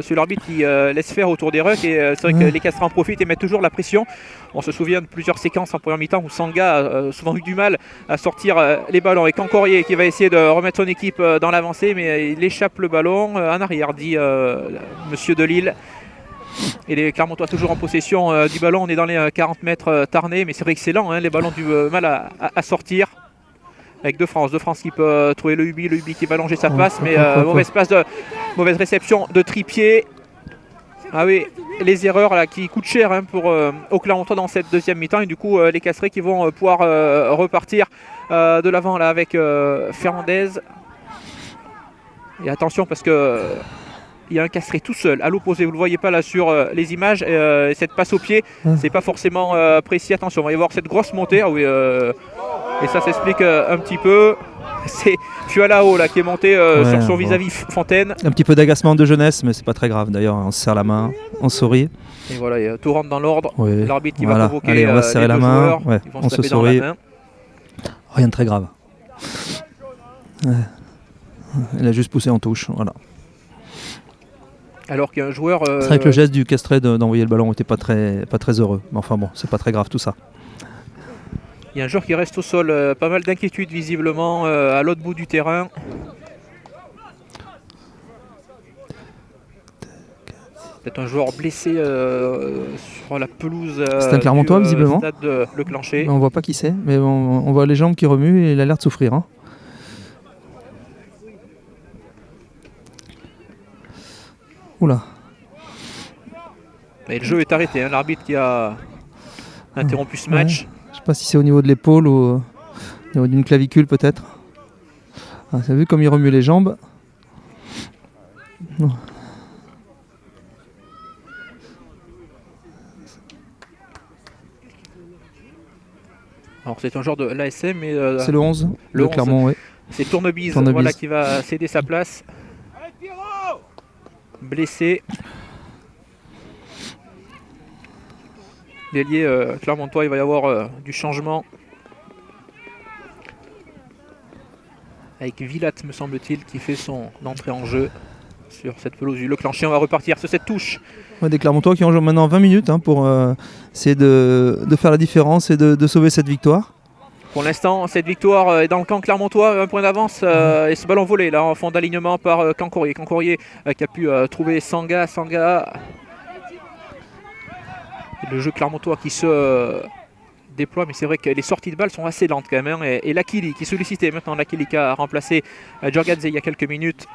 c'est l'arbitre qui laisse faire autour des rucks et c'est vrai que les Castrés en profitent et mettent toujours la pression. On se souvient de plusieurs séquences en première mi-temps où Sanga a souvent eu du mal à sortir les ballons et Cancorier qui va essayer de remettre son équipe dans l'avancée, mais il échappe le ballon en arrière, dit monsieur Delille. Et les Clermontois toujours en possession du ballon. On est dans les 40 mètres Tarnais, mais c'est vrai que c'est lent, les ballons ont du mal à sortir. Avec De France qui peut trouver le Ubi qui va longer sa passe, mais mauvaise réception de Trippier. Ah oui, les erreurs là, qui coûtent cher pour au Clermontois dans cette deuxième mi-temps, et du coup les Castrés qui vont pouvoir repartir de l'avant là avec Fernandez. Et attention parce que il y a un Castré tout seul à l'opposé, vous ne le voyez pas là sur les images, cette passe au pied, c'est pas forcément précis. Attention, on va y voir cette grosse montée. Ah oui, et ça s'explique un petit peu. C'est Fualao là qui est monté sur son vis-à-vis Fontaine. Un petit peu d'agacement de jeunesse, mais c'est pas très grave. D'ailleurs, on se serre la main, on sourit. Et voilà, tout rentre dans l'ordre. Oui. L'arbitre qui va convoquer. Allez, on va se serrer la main. Ils vont on se sourit. Rien de très grave. Il a juste poussé en touche. Voilà. Alors qu'il y a un joueur. C'est vrai que le geste du Castré d'envoyer le ballon n'était pas très heureux. Mais enfin bon, c'est pas très grave tout ça. Il y a un joueur qui reste au sol, pas mal d'inquiétude visiblement à l'autre bout du terrain. Peut-être un joueur blessé sur la pelouse c'est un Clermontois visiblement. Stade de Le Clancher. On voit pas qui c'est, mais on voit les jambes qui remuent et il a l'air de souffrir. Hein. Oula. Et le jeu est arrêté, l'arbitre qui a interrompu ce match. Je sais pas si c'est au niveau de l'épaule ou au niveau d'une clavicule peut-être. Vous avez vu comme il remue les jambes. Non. Alors c'est un joueur de l'ASM, mais C'est le 11 le de 11. Clermont, oui. c'est Tournebise, Tournebise. voilà, qui va céder sa place. Blessé. L'ailier clermontois, il va y avoir du changement. Avec Vilat, me semble-t-il, qui fait son entrée en jeu sur cette pelouse du Leclanché. On va repartir sur cette touche. Ouais, des Clermontois qui ont joué maintenant 20 minutes pour essayer de faire la différence et de sauver cette victoire. Pour l'instant, cette victoire est dans le camp clermontois, un point d'avance et ce ballon volé là en fond d'alignement par Cancourier. Cancourier qui a pu trouver Sanga. Le jeu clermontois qui se déploie, mais c'est vrai que les sorties de balles sont assez lentes quand même. Et Lakili qui est sollicité maintenant. Lakili qui a remplacé Djorgadze il y a quelques minutes.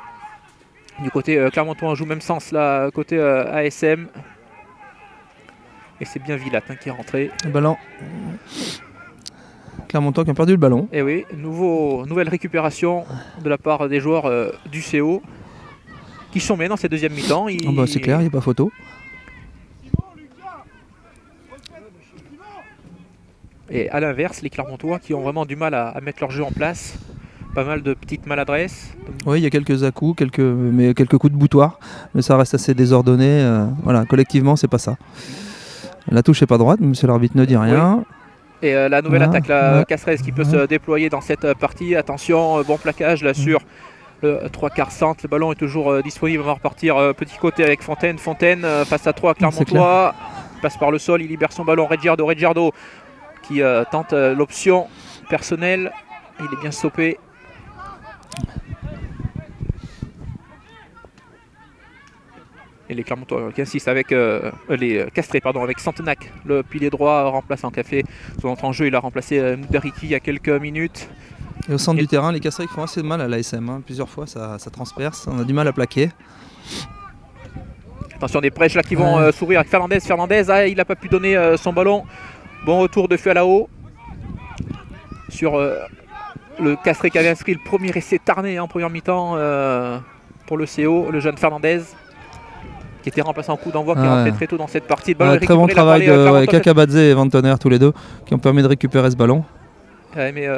Du côté clermontois, on joue même sens là, côté ASM. Et c'est bien Vilat qui est rentré. Le ballon. Clermontois qui a perdu le ballon. Et oui, nouvelle récupération de la part des joueurs du CO qui sont bien dans cette deuxième mi-temps. C'est clair, il n'y a pas photo. Et à l'inverse, les Clermontois qui ont vraiment du mal à mettre leur jeu en place. Pas mal de petites maladresses. Oui, il y a quelques à-coups, quelques coups de boutoir, mais ça reste assez désordonné. Voilà, collectivement, c'est pas ça. La touche n'est pas droite, monsieur l'arbitre ne dit rien. Oui. Et la nouvelle attaque, la Castres qui peut se déployer dans cette partie. Attention, bon plaquage là sur le 3/4 centre. Le ballon est toujours disponible. On va repartir petit côté avec Fontaine. Fontaine face à 3 Clermontois. Passe par le sol, il libère son ballon. Reggiardo qui tente l'option personnelle. Il est bien stoppé. Et les Clermontois qui insistent avec les Castrés, avec Santenac, le pilier droit remplaçant qui a fait son entrée en jeu. Il a remplacé Moudariki il y a quelques minutes. Et au centre du terrain, les Castrés font assez de mal à l'ASM. Plusieurs fois, ça transperce. On a du mal à plaquer. Attention, des prêches là qui vont sourire avec Fernandez. Fernandez, il n'a pas pu donner son ballon. Bon retour de Fualao sur le Castré qui avait inscrit le premier essai Tarné en première mi-temps pour le CO, le jeune Fernandez, qui était remplacé en coup d'envoi, qui est rentré très tôt dans cette partie. Très bon travail de Kakabadze et Vantoner, tous les deux, qui ont permis de récupérer ce ballon. Mais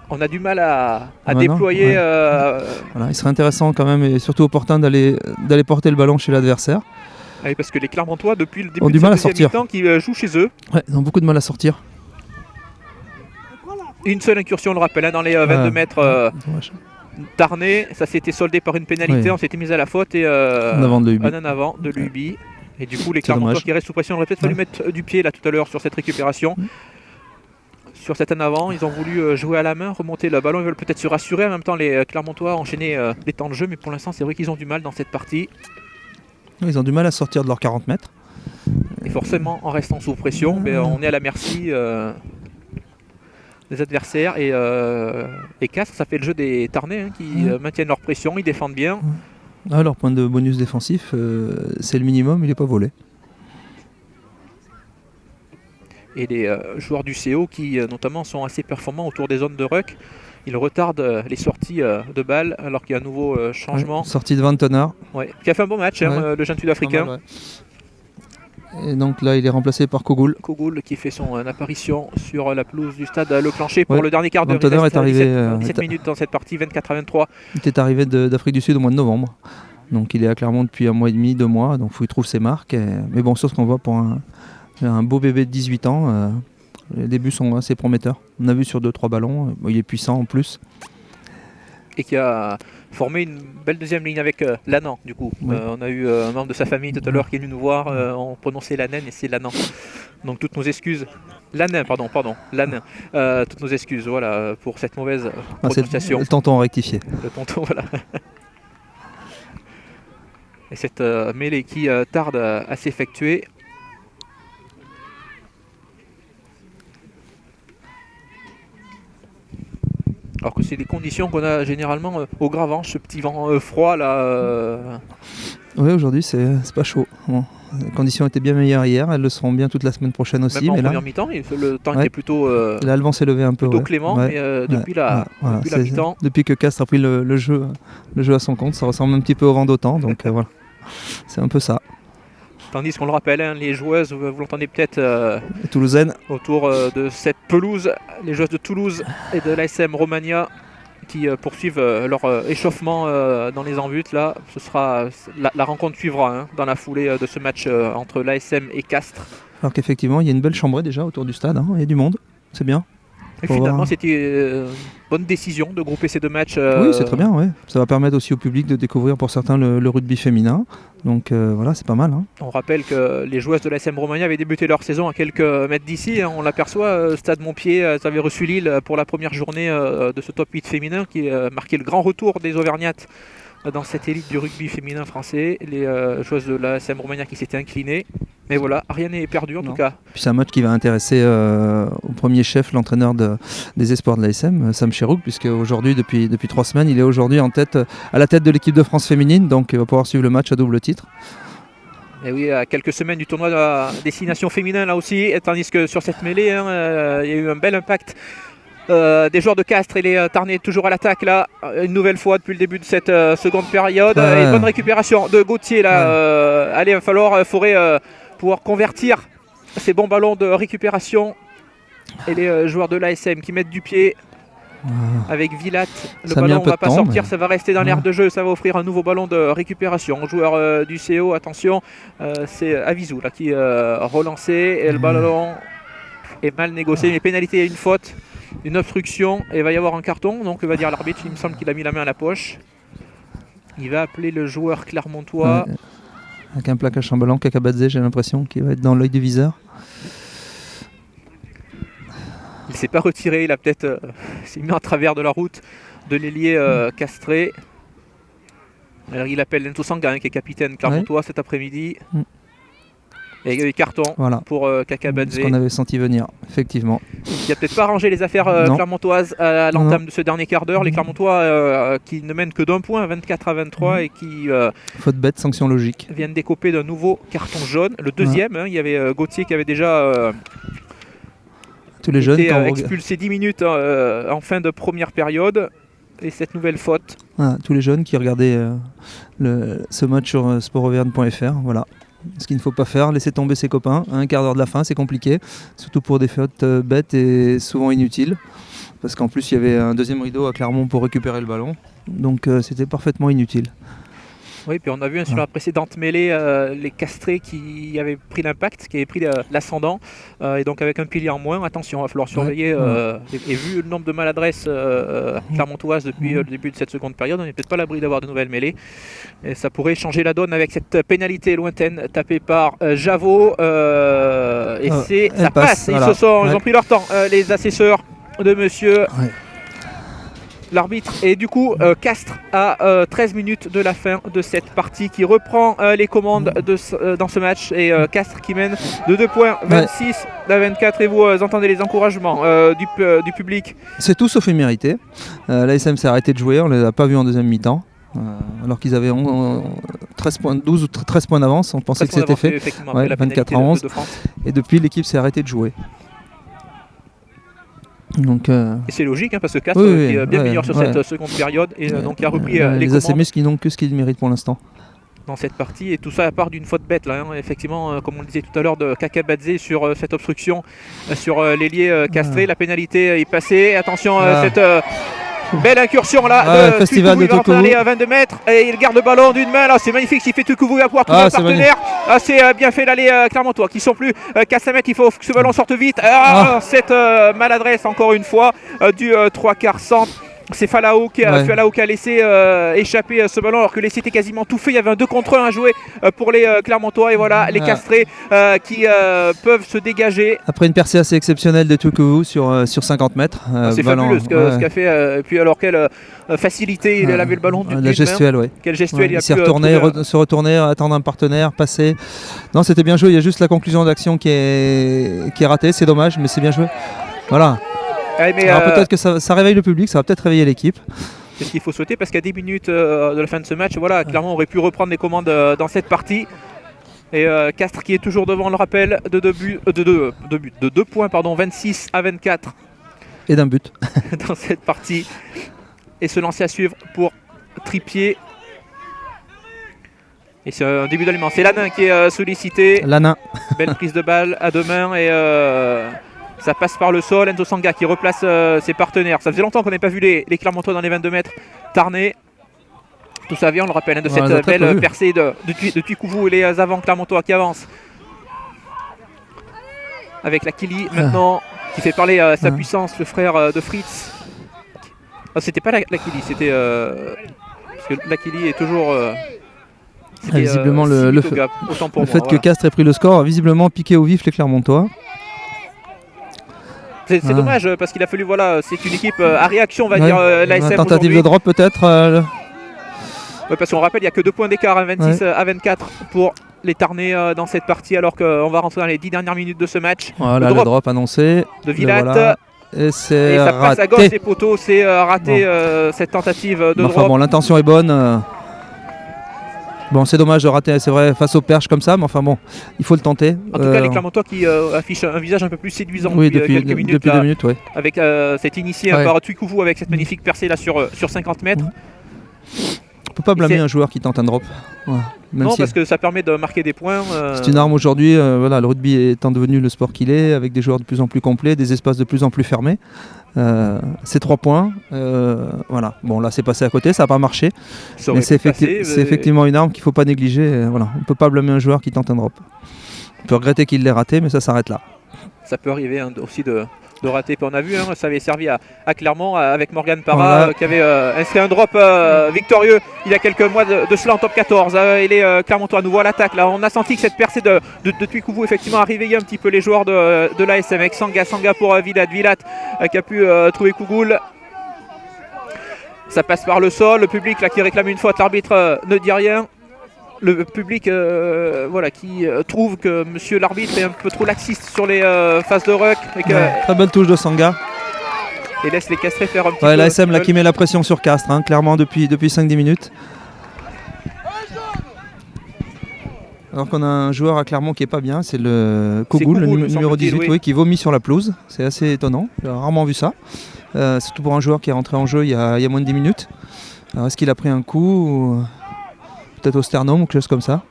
on a du mal à déployer. Voilà, il serait intéressant quand même, et surtout opportun, d'aller porter le ballon chez l'adversaire. Oui, parce que les Clermontois, depuis le début de cette deuxième mi-temps, qui jouent chez eux. Ouais, ils ont beaucoup de mal à sortir. Une seule incursion, on le rappelle, dans les 22 mètres. Tarné, ça s'était soldé par une pénalité, on s'était mis à la faute et en avant de l'UBI. Et du coup, les Clermontois qui restent sous pression, on aurait peut-être fallu mettre du pied là tout à l'heure sur cette récupération. Sur cet en avant, ils ont voulu jouer à la main, remonter le ballon, ils veulent peut-être se rassurer. En même temps, les Clermontois enchaîner les temps de jeu, mais pour l'instant, c'est vrai qu'ils ont du mal dans cette partie. Ils ont du mal à sortir de leurs 40 mètres. Et forcément, en restant sous pression, on est à la merci des adversaires. Et Castres, ça fait le jeu des Tarnais qui maintiennent leur pression, ils défendent bien. Leur point de bonus défensif, c'est le minimum, il n'est pas volé. Et les joueurs du CO qui notamment sont assez performants autour des zones de ruck, ils retardent les sorties de balles alors qu'il y a un nouveau changement. Sortie de Vantoner. Qui a fait un bon match, le jeune sud-africain. Et donc là, il est remplacé par Kogoul. Kogoul qui fait son apparition sur la pelouse du stade Leclanché pour le dernier quart d'heure. Vantoner est arrivé 17 minutes dans cette partie, 24-23. Il est arrivé d'Afrique du Sud au mois de novembre. Donc il est à Clermont depuis 1 mois et demi, 2 mois. Donc il faut qu'il trouve ses marques. Mais bon, sur ce qu'on voit pour un beau bébé de 18 ans, les débuts sont assez prometteurs. On a vu sur 2-3 ballons, il est puissant en plus. Et qui a formé une belle deuxième ligne avec Lannan du coup. Oui. On a eu un membre de sa famille tout à l'heure qui est venu nous voir, on prononçait Lanen et c'est Lannan. Donc toutes nos excuses. Lanin, pardon. Lanin. Toutes nos excuses pour cette mauvaise prononciation. Le tonton rectifié. Le tonton, voilà. Et cette mêlée qui tarde à s'effectuer. Alors que c'est des conditions qu'on a généralement au Gravenche, ce petit vent froid là. Oui, aujourd'hui c'est pas chaud. Bon, les conditions étaient bien meilleures hier, elles le seront bien toute la semaine prochaine aussi. Même en première mi-temps, le temps était plutôt. Là, le vent s'est levé un peu. Plutôt clément, mais depuis la mi-temps. Depuis que Castres a pris le jeu à son compte, ça ressemble un petit peu au vent d'OTAN, donc voilà. C'est un peu ça. Tandis qu'on le rappelle, hein, les joueuses, vous l'entendez peut-être Toulousaine. autour de cette pelouse, les joueuses de Toulouse et de l'ASM Romagna qui poursuivent leur échauffement dans les embutes. Là, ce sera la rencontre suivra hein, dans la foulée de ce match entre l'ASM et Castres. Alors qu'effectivement, il y a une belle chambrée déjà autour du stade, hein. Il y a du monde, c'est bien. Et Faut finalement, voir. c'était une bonne décision de grouper ces deux matchs. Oui, c'est très bien, ouais. Ça va permettre aussi au public de découvrir pour certains le rugby féminin. Donc voilà, c'est pas mal, hein. On rappelle que les joueuses de l'ASM Romagna avaient débuté leur saison à quelques mètres d'ici. Hein, on l'aperçoit, Stade Montpied, elles avaient reçu Lille pour la première journée de ce top 8 féminin qui marquait le grand retour des Auvergnates dans cette élite du rugby féminin français. Les joueuses de l'ASM Romagna qui s'étaient inclinées. Mais voilà, rien n'est perdu en tout cas. Puis c'est un match qui va intéresser au premier chef, l'entraîneur des espoirs de l'ASM, Sam Cherouk, puisque aujourd'hui, depuis 3 semaines, il est aujourd'hui à la tête de l'équipe de France féminine, donc il va pouvoir suivre le match à double titre. Et oui, à quelques semaines du tournoi de la destination féminin là aussi, tandis que sur cette mêlée, hein, il y a eu un bel impact des joueurs de Castres et les Tarnais toujours à l'attaque là, une nouvelle fois depuis le début de cette seconde période. Ouais. Et une bonne récupération de Gauthier là. Allez, il va falloir Forêt pouvoir convertir ces bons ballons de récupération. Et les joueurs de l'ASM qui mettent du pied avec Vilat. Le Ça a mis ballon un ne peu va de pas temps, sortir, mais- ça va rester dans l'aire de jeu, ça va offrir un nouveau ballon de récupération. Joueur du CO, attention, c'est Avisou là, qui relancé et le ballon est mal négocié. Mais pénalité et une faute, une obstruction et il va y avoir un carton. Donc il va dire l'arbitre, il me semble qu'il a mis la main à la poche. Il va appeler le joueur clermontois. Ouais. Avec un plaquage chambellan, Kakabadze, j'ai l'impression qu'il va être dans l'œil du viseur. Il s'est pas retiré, il a peut-être s'est mis en travers de la route de l'ailier castré. Alors il appelle Lento Sangan qui est capitaine clermontois cet après-midi. Et carton Voilà. pour Ce Kakabadze, qu'on avait senti venir, effectivement. qui a peut-être pas arrangé les affaires Non. clermontoises à l'entame de ce dernier quart d'heure. Les Clermontois qui ne mènent que d'un point, 24 à 23, et qui Faute bête, sanction logique. viennent d'écoper d'un nouveau carton jaune. Le deuxième, hein, il y avait Gauthier qui avait déjà Tous les jeunes, été quand on expulsé 10 minutes en fin de première période. Et cette nouvelle faute. voilà, tous les jeunes qui regardaient ce match sur sportauvergne.fr, voilà. Ce qu'il ne faut pas faire, laisser tomber ses copains. À un quart d'heure de la fin, c'est compliqué. Surtout pour des fautes bêtes et souvent inutiles. Parce qu'en plus, il y avait un deuxième rideau à Clermont pour récupérer le ballon. Donc c'était parfaitement inutile. Oui, puis on a vu sur la précédente mêlée les castrés qui avaient pris l'impact, qui avaient pris l'ascendant. Et donc avec un pilier en moins, attention, il va falloir surveiller. Et vu le nombre de maladresses clermontoises depuis le début de cette seconde période, on n'est peut-être pas à l'abri d'avoir de nouvelles mêlées. Et ça pourrait changer la donne avec cette pénalité lointaine tapée par Javot. Et ça passe. voilà. Ils ont pris leur temps, les assesseurs de monsieur. Ouais. L'arbitre. Et du coup, Castres à 13 minutes de la fin de cette partie qui reprend les commandes dans ce match. Et Castres qui mène de 2 points, 26 à 24. Et vous entendez les encouragements du public. C'est tout sauf mérité. L'ASM s'est arrêté de jouer, on ne les a pas vus en deuxième mi-temps. Alors qu'ils avaient 12 ou 13 points d'avance, on pensait que c'était fait. Ouais, 24 à 11. de France. Et depuis, l'équipe s'est arrêtée de jouer. Donc, Et c'est logique, hein, parce que Castres oui, est bien meilleur sur cette seconde période. Et donc il a repris les les commandes ACMS qui n'ont que ce qu'ils méritent pour l'instant. dans cette partie. Et tout ça à part d'une faute bête, là, hein. Effectivement, comme on le disait tout à l'heure, de Kakabadze sur cette obstruction sur l'ailier castré. La pénalité est passée. Attention, cette belle incursion là de Festival de Tukuvu, il va aller à 22 mètres et il garde le ballon d'une main. Là, c'est magnifique s'il fait Tukuvu à pouvoir trouver un partenaire. C'est bien fait l'aller Clermontois qui sont plus qu'à 5 mètres. Il faut que ce ballon sorte vite. Cette maladresse encore une fois du 3/4 centre. C'est Falao qui a laissé échapper ce ballon alors que l'essai était quasiment tout fait. Il y avait un 2 contre 1 à jouer pour les Clermontois. Et voilà, les castrés qui peuvent se dégager. Après une percée assez exceptionnelle de Tukuvu sur 50 mètres. C'est fabuleux ce qu'a fait. Et puis alors quelle facilité, il avait le ballon d'une la gestuelle, main. Quelle gestuelle il a s'est pu retourné, se retourner, attendre un partenaire, passer. Non, c'était bien joué. Il y a juste la conclusion d'action qui est ratée. C'est dommage, mais c'est bien joué. Voilà. Alors peut-être que ça réveille le public, ça va peut-être réveiller l'équipe. C'est ce qu'il faut souhaiter parce qu'à 10 minutes de la fin de ce match, voilà, clairement on aurait pu reprendre les commandes dans cette partie. Et Castres qui est toujours devant, le rappel, de 2 points, 26 à 24. Et d'un but. Dans cette partie. Et se lancer à suivre pour Tripier. Et c'est un début d'aliment. C'est Lanin qui est sollicité. Lanin. Belle prise de balle à deux mains et ça passe par le sol. Enzo Sanga qui replace ses partenaires. Ça faisait longtemps qu'on n'avait pas vu les Clermontois dans les 22 mètres. Tarnay. Tout ça vient, on le rappelle, de cette belle percée de Tuikouvou et les avants Clermontois qui avancent. Avec Lakili maintenant qui fait parler sa puissance, le frère de Fritz. Oh, c'était pas Lakili, c'était... parce que Lakili est toujours... visiblement le fait voilà. que Castres ait pris le score a visiblement piqué au vif les Clermontois. C'est dommage parce qu'il a fallu, voilà, c'est une équipe à réaction, on va dire, l'ASM. Tentative de drop peut-être. Parce qu'on rappelle, il n'y a que 2 points d'écart, 26 à 24 pour les Tarnais dans cette partie, alors qu'on va rentrer dans les 10 dernières minutes de ce match. Voilà, le drop annoncé. De Villatte. Voilà. Et ça passe à gauche, les poteaux, c'est raté cette tentative de drop. Bon, l'intention est bonne. Bon, c'est dommage de rater, c'est vrai, face aux perches comme ça, mais enfin bon, il faut le tenter. En tout cas, les Clermontois qui affichent un visage un peu plus séduisant depuis quelques minutes. Depuis 2 minutes, oui. Avec cet initié par Tuikouvou avec cette magnifique percée là sur 50 mètres. On peut pas blâmer un joueur qui tente un drop. Ouais. Non, parce que ça permet de marquer des points. C'est une arme aujourd'hui. Voilà, le rugby étant devenu le sport qu'il est, avec des joueurs de plus en plus complets, des espaces de plus en plus fermés. C'est 3 points. Voilà. Bon, là, c'est passé à côté, ça n'a pas marché. Mais c'est effectivement une arme qu'il ne faut pas négliger. Voilà. On ne peut pas blâmer un joueur qui tente un drop. On peut regretter qu'il l'ait raté, mais ça s'arrête là. Ça peut arriver aussi de rater. Puis on a vu, ça avait servi à Clermont avec Morgan Parra qui avait inscrit un drop victorieux il y a quelques mois de cela en top 14. Et les Clermontois à nouveau à l'attaque. Là, on a senti que cette percée de Tuikouvou effectivement a réveillé un petit peu les joueurs de l'ASM avec Sanga pour Villatte qui a pu trouver Kougoul. Ça passe par le sol. Le public là qui réclame une faute. L'arbitre ne dit rien. Le public qui trouve que monsieur l'arbitre est un peu trop laxiste sur les phases de ruck. Très belle touche de Sanga. Et laisse les Castrés faire un petit peu. L'ASM là qui met la pression sur Castres, clairement depuis 5-10 minutes. Alors qu'on a un joueur à Clermont qui est pas bien, c'est le Kougoul, le numéro 18, qui vomit sur la pelouse. C'est assez étonnant, j'ai rarement vu ça. Surtout pour un joueur qui est rentré en jeu il y a moins de 10 minutes. Alors est-ce qu'il a pris un coup peut-être au sternum ou quelque chose comme ça.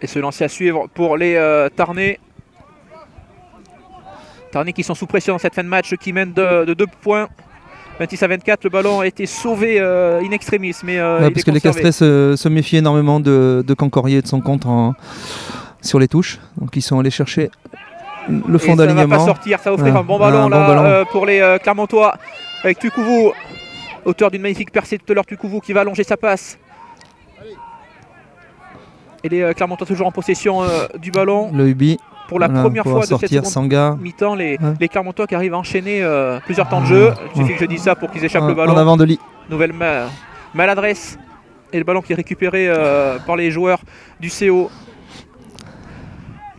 Et se lancer à suivre pour les Tarnais. Tarnais qui sont sous pression dans cette fin de match, qui mène de 2 points. 26 à 24, le ballon a été sauvé in extremis. Mais, parce que les Castrés se méfient énormément de Cancorier et de son contre sur les touches. Donc ils sont allés chercher le fond d'alignement. Ça va pas sortir, ça va offrir un bon ballon pour les Clermontois. Avec Tuikouvou, auteur d'une magnifique percée tout à l'heure. Tuikouvou qui va allonger sa passe. Et les Clermontois toujours en possession du ballon. Le Ubi. Pour la première fois de cette seconde mi-temps, les Clermontois qui arrivent à enchaîner plusieurs temps de jeu. Il suffit que je dise ça pour qu'ils échappent le ballon. En avant de Lee. Nouvelle maladresse. Et le ballon qui est récupéré par les joueurs du CO.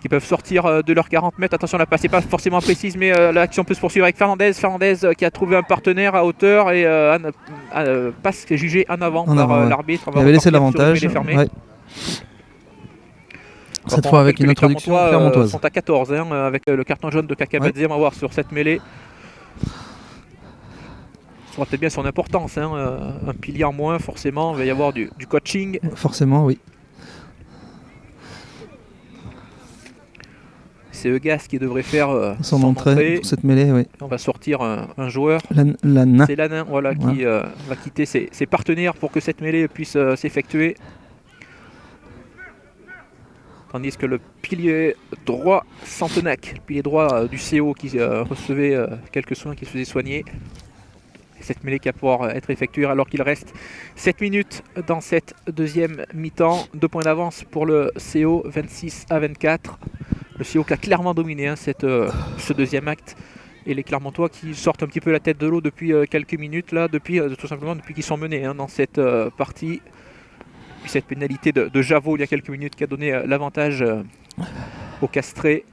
Qui peuvent sortir de leurs 40 mètres. Attention, la passe n'est pas forcément précise, mais l'action peut se poursuivre avec Fernandez. Fernandez qui a trouvé un partenaire à hauteur et passe qui est jugée en avant par l'arbitre. Il avait laissé l'avantage. Cette fois avec une introduction clermontoise. Sont à 14 avec le carton jaune de Kakabadze, on va voir sur cette mêlée. Ça sera peut-être bien son importance. Un pilier en moins, forcément, il va y avoir du coaching. Forcément, oui. C'est Eugas qui devrait faire son entrée pour cette mêlée. Oui. On va sortir un joueur. Lanin. C'est Lanin qui va quitter ses partenaires pour que cette mêlée puisse s'effectuer. Tandis que le pilier droit Santenac, le pilier droit du CO qui recevait quelques soins, qui se faisait soigner. Et cette mêlée qui va pouvoir être effectuée alors qu'il reste 7 minutes dans cette deuxième mi-temps. 2 points d'avance pour le CO, 26 à 24. Le CO qui a clairement dominé ce deuxième acte. Et les Clermontois qui sortent un petit peu la tête de l'eau depuis quelques minutes, là, tout simplement depuis qu'ils sont menés dans cette partie. Puis cette pénalité de Javot il y a quelques minutes qui a donné l'avantage aux Castrés,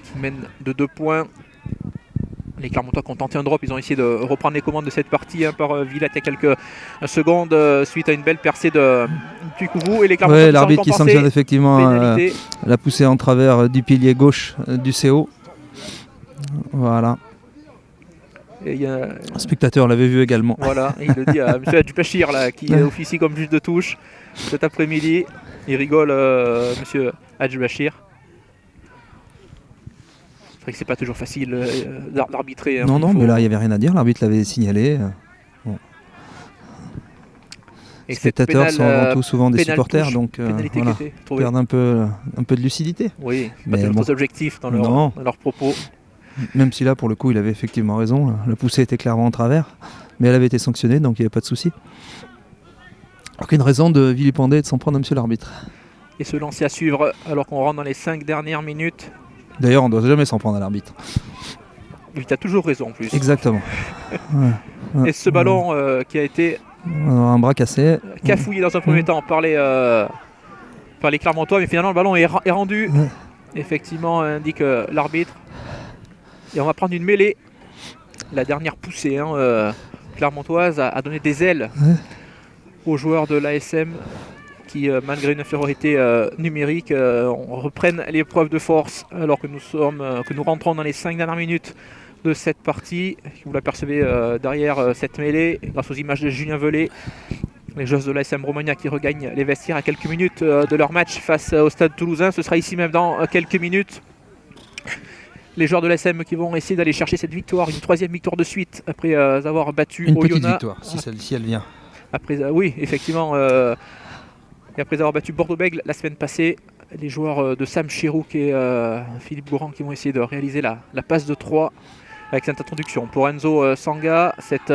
qui mènent de 2 points. Les Clermontois qui ont tenté un drop, ils ont essayé de reprendre les commandes de cette partie par Villatte il y a quelques secondes suite à une belle percée de Tuikouvou. Et les Clermontois l'arbitre qui sanctionne effectivement la poussée en travers du pilier gauche du CO. Voilà. Et il y a, Un spectateur l'avait vu également. voilà, il le dit à M. Adjubachir là, qui officie comme juge de touche cet après-midi. Il rigole, M. Adjubachir. C'est vrai que c'est pas toujours facile d'arbitrer. Hein, Non, mais là, il n'y avait rien à dire. L'arbitre l'avait signalé. Les spectateurs sont avant tout souvent des supporters, touche, donc voilà, perdent un peu de lucidité. Oui, mais pas bon, très objectifs dans leurs propos. Même si là, pour le coup, il avait effectivement raison. La poussée était clairement en travers, mais elle avait été sanctionnée, donc il n'y avait pas de souci. Aucune raison de vilipender et de s'en prendre à monsieur l'arbitre. Et se lancer à suivre alors qu'on rentre dans les 5 dernières minutes. D'ailleurs, on ne doit jamais s'en prendre à l'arbitre. Oui, tu as toujours raison en plus. Exactement. Et ce ballon qui a été un bras cassé. Cafouillé dans un premier temps par les Clermontois, mais finalement le ballon est rendu. Effectivement, indique l'arbitre. Et on va prendre une mêlée. La dernière poussée clermontoise a donné des ailes aux joueurs de l'ASM qui, malgré une infériorité numérique, reprennent l'épreuve de force alors que nous rentrons dans les 5 dernières minutes de cette partie. Vous l'apercevez derrière cette mêlée, grâce aux images de Julien Velay. Les joueurs de l'ASM Romagna qui regagnent les vestiaires à quelques minutes de leur match face au Stade Toulousain. Ce sera ici même dans quelques minutes. Les joueurs de l'ASM qui vont essayer d'aller chercher cette victoire, une 3e victoire de suite après avoir battu une petite Oyonnax. Victoire, si celle-ci elle vient. Oui, effectivement. Et après avoir battu Bordeaux-Bègles la semaine passée, les joueurs de Sam Chirouk et Philippe Gourand qui vont essayer de réaliser la passe de 3 avec cette introduction. Pour Enzo Sanga, cette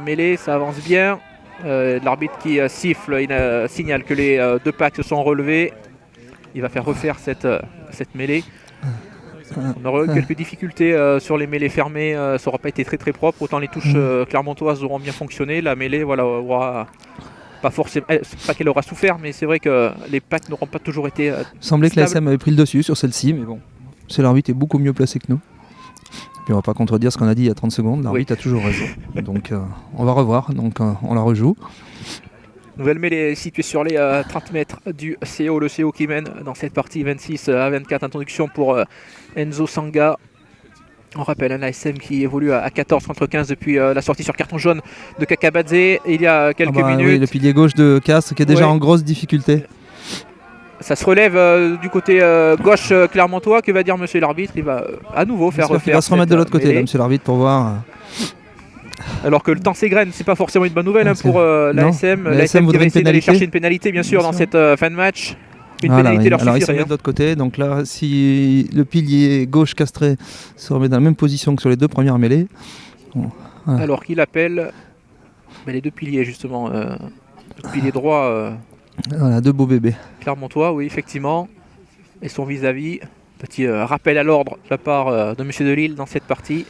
mêlée, ça avance bien. L'arbitre qui siffle, il signale que les 2 packs se sont relevés. Il va faire refaire cette mêlée. On aura eu quelques difficultés sur les mêlées fermées, ça n'aura pas été très très propre. Autant les touches clermontoises auront bien fonctionné. La mêlée aura pas forcément, pas qu'elle aura souffert, mais c'est vrai que les packs n'auront pas toujours été il semblait que stables. l'ASM avait pris le dessus sur celle-ci, mais bon, c'est l'arbitre est beaucoup mieux placé que nous. Puis on va pas contredire ce qu'on a dit il y a 30 secondes, l'arbitre a toujours raison. Donc on va revoir, donc on la rejoue. Nouvelle mêlée située sur les 30 mètres du CO, le CO qui mène dans cette partie 26 à 24. Introduction pour Enzo Sanga. On rappelle un ASM qui évolue à 14 contre 15 depuis la sortie sur carton jaune de Kakabadze il y a quelques minutes. Oui, le pilier gauche de Castres qui est déjà en grosse difficulté. Ça se relève du côté gauche clermontois. Que va dire monsieur l'arbitre? Il va à nouveau faire refaire. Il va se remettre de l'autre côté, là, monsieur l'arbitre, pour voir. Alors que le temps s'égrène, c'est pas forcément une bonne nouvelle pour l'ASM. L'ASM qui va essayer d'aller chercher pénalité. une pénalité, bien sûr, dans cette fin de match. Une Voilà, pénalité leur alors il se suffirait. met de l'autre côté, donc là, si le pilier gauche castré se remet dans la même position que sur les 2 premières mêlées. Voilà. Alors qu'il appelle les 2 piliers, justement. Le pilier droit. Voilà, 2 beaux bébés. Clermontois, oui, effectivement. Et son vis-à-vis. Petit rappel à l'ordre de la part de M. Delille dans cette partie.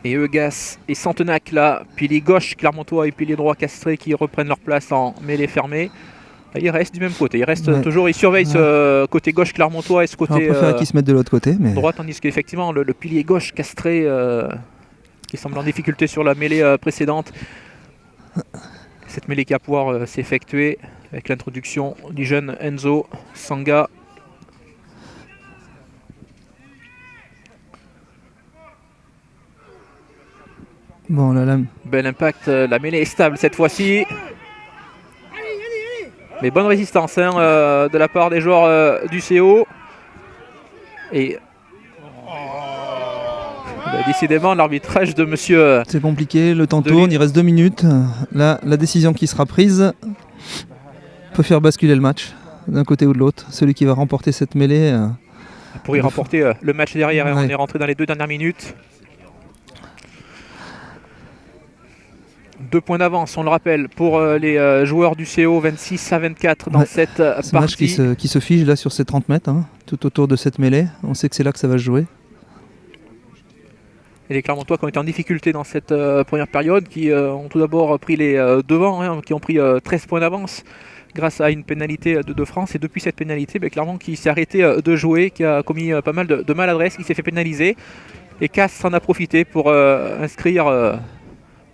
Et Eugas et Santenac là, pilier gauche Clermontois et pilier droit Castré qui reprennent leur place en mêlée fermée. Il reste du même côté, il reste toujours, il surveille ce côté gauche Clermontois et ce côté On préfère qu'ils se mettent de l'autre côté, mais droit, tandis qu'effectivement le pilier gauche Castré qui semble en difficulté sur la mêlée précédente. Cette mêlée qui va pouvoir s'effectuer avec l'introduction du jeune Enzo Sanga. bon là, Bel impact, la mêlée est stable cette fois-ci. Mais bonne résistance de la part des joueurs du CO. Et décidément l'arbitrage de monsieur... c'est compliqué, le temps Delille. tourne, il reste 2 minutes. Là, la décision qui sera prise peut faire basculer le match d'un côté ou de l'autre. Celui qui va remporter cette mêlée. Pour y remporter le match derrière, Ouais. on est rentré dans les 2 dernières minutes. 2 points d'avance, on le rappelle, pour les joueurs du CO, 26 à 24 dans cette Ce match partie. qui se fige là sur ces 30 mètres, tout autour de cette mêlée. On sait que c'est là que ça va se jouer. Et les Clermontois qui ont été en difficulté dans cette première période, qui ont tout d'abord pris les devants, qui ont pris 13 points d'avance grâce à une pénalité de France. Et depuis cette pénalité, Clermont qui s'est arrêté de jouer, qui a commis pas mal de maladresse, qui s'est fait pénaliser. Et Castres en a profité pour inscrire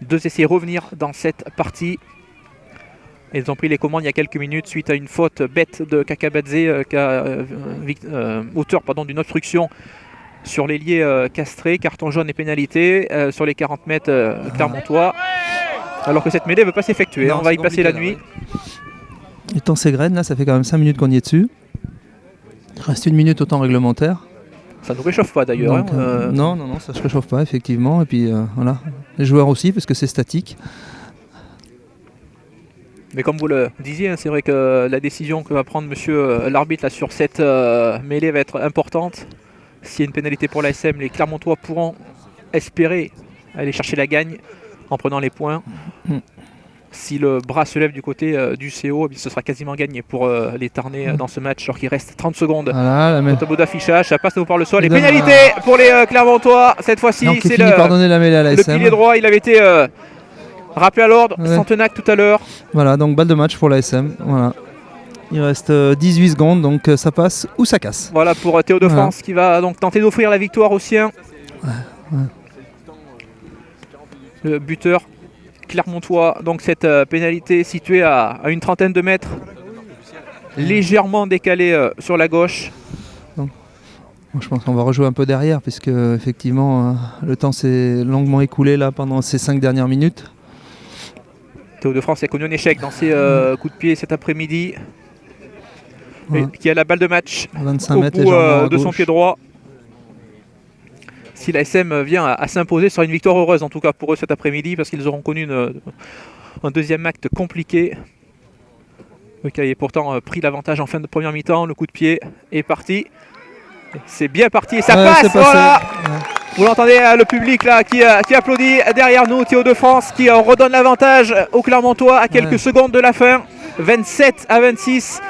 2 essais, revenir dans cette partie. Ils ont pris les commandes il y a quelques minutes suite à une faute bête de Kakabadze, auteur d'une obstruction sur l'ailier castré, carton jaune et pénalité sur les 40 mètres clermontois. Alors que cette mêlée ne veut pas s'effectuer, on va y passer la nuit. Le temps s'égrène, là ça fait quand même 5 minutes qu'on y est dessus. Il reste 1 minute au temps réglementaire. Ça ne nous réchauffe pas d'ailleurs. Non, ça ne se réchauffe pas effectivement. Et puis voilà, les joueurs aussi parce que c'est statique. Mais comme vous le disiez, c'est vrai que la décision que va prendre monsieur l'arbitre là, sur cette mêlée va être importante. S'il y a une pénalité pour l'ASM, les Clermontois pourront espérer aller chercher la gagne en prenant les points. Si le bras se lève du côté du CO, ce sera quasiment gagné pour les Tarnais dans ce match, alors qu'il reste 30 secondes au tableau d'affichage. Ça passe par le sol. Et pénalité pour les Clermontois. Cette fois-ci, c'est le pilier droit. Il avait été rappelé à l'ordre. Santenac tout à l'heure. Voilà, donc balle de match pour l'ASM. Voilà. Il reste 18 secondes, donc ça passe ou ça casse. Voilà pour Théo de France qui va donc tenter d'offrir la victoire aux siens. Le buteur clermontois, donc cette pénalité située à une trentaine de mètres, légèrement décalée sur la gauche. Donc, je pense qu'on va rejouer un peu derrière, puisque effectivement le temps s'est longuement écoulé là pendant ces 5 dernières minutes. Théo de France a connu un échec dans ses coups de pied cet après-midi. Qui a la balle de match 25 au mètres bout de son pied droit. Si l'ASM vient à s'imposer, ce sera une victoire heureuse en tout cas pour eux cet après-midi, parce qu'ils auront connu un deuxième acte compliqué. Eux qui avaient pourtant pris l'avantage en fin de première mi-temps. Le coup de pied est parti. C'est bien parti et ça passe. Voilà. Vous l'entendez, le public là qui applaudit derrière nous. Théo de France qui redonne l'avantage aux Clermontois à quelques secondes de la fin. 27 à 26.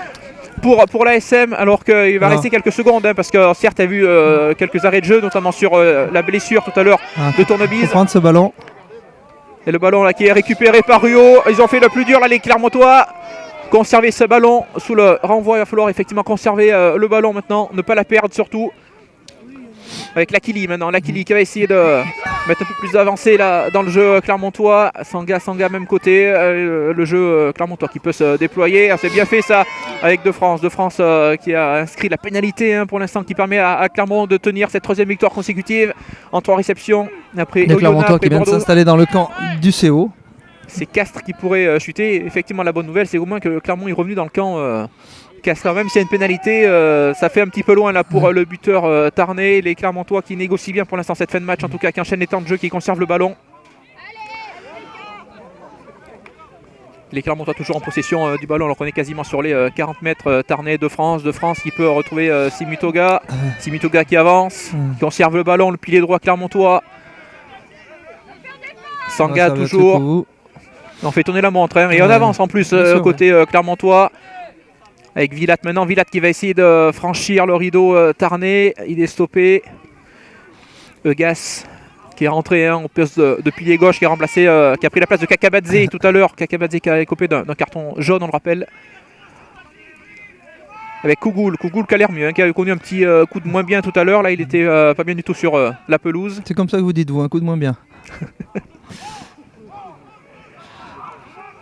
Pour l'ASM, alors qu'il va rester quelques secondes, parce que certes, tu as vu quelques arrêts de jeu, notamment sur la blessure tout à l'heure de Tournebise. Il faut prendre ce ballon. Et le ballon là qui est récupéré par Ruot. Ils ont fait le plus dur là, les Clermontois. Conserver ce ballon sous le renvoi. Il va falloir effectivement conserver le ballon maintenant, ne pas la perdre surtout. Avec Lakili maintenant, Lakili qui va essayer de mettre un peu plus avancé là dans le jeu clermontois. Sanga même côté, le jeu clermontois qui peut se déployer. C'est bien fait ça avec De France qui a inscrit la pénalité pour l'instant, qui permet à Clermont de tenir cette 3e victoire consécutive en 3 réceptions. Après Clermontois qui vient de s'installer dans le camp du CO. C'est Castres qui pourrait chuter. Effectivement, la bonne nouvelle, c'est au moins que Clermont est revenu dans le camp Castres. Même s'il y a une pénalité, ça fait un petit peu loin là pour le buteur Tarnais. Les Clermontois qui négocient bien pour l'instant cette fin de match, en tout cas qui enchaînent les temps de jeu, qui conservent le ballon. Les Clermontois toujours en possession du ballon, alors qu'on est quasiment sur les 40 mètres. Tarnais, De France qui peut retrouver Simutoga. Simutoga qui avance, qui conserve le ballon, le pilier droit clermontois. Sanga toujours. On fait tourner la montre et on avance en plus côté clermontois. Avec Vilat maintenant, Vilat qui va essayer de franchir le rideau Tarnais. Il est stoppé. Eugas qui est rentré au poste de pilier gauche, qui a remplacé, qui a pris la place de Kakabadze tout à l'heure. Kakabadze qui a écopé d'un carton jaune, on le rappelle. Avec Kougoul qui a l'air mieux, qui a connu un petit coup de moins bien tout à l'heure. Là, il était pas bien du tout sur la pelouse. C'est comme ça que vous dites, vous, un coup de moins bien.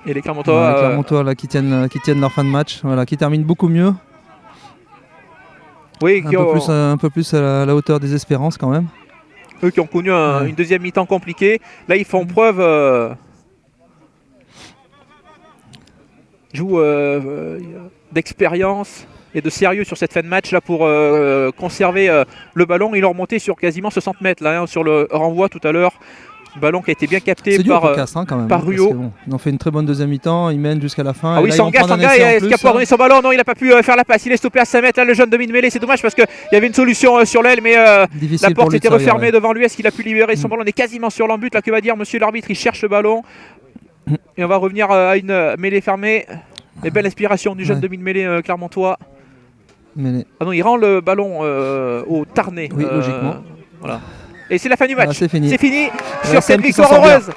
Et les Clermontois, là, qui tiennent leur fin de match, voilà, qui terminent beaucoup mieux. Oui, un peu plus à la hauteur des espérances quand même. Eux qui ont connu une deuxième mi-temps compliquée. Là, ils font preuve d'expérience et de sérieux sur cette fin de match là pour conserver le ballon. Il est remonté sur quasiment 60 mètres là, sur le renvoi tout à l'heure. Ballon qui a été bien capté par Ruot. Bon, ils ont fait une très bonne deuxième mi-temps, ils mènent jusqu'à la fin. Ah oui, Sanga, est-ce qu'il a pu donner son ballon? Non, il n'a pas pu faire la passe. Il est stoppé à 5 mètres. Là, le jeune demi-mêlée, c'est dommage parce qu'il y avait une solution sur l'aile, mais la porte était refermée devant lui. Est-ce qu'il a pu libérer son ballon? On est quasiment sur l'embut. Là, que va dire monsieur l'arbitre? Il cherche le ballon. Et on va revenir à une mêlée fermée. Et belle inspiration du jeune demi-mêlée clermontois. Ah non, il rend le ballon au Tarnais. Oui, logiquement. Voilà. Et c'est la fin du match. C'est fini. Sur cette victoire heureuse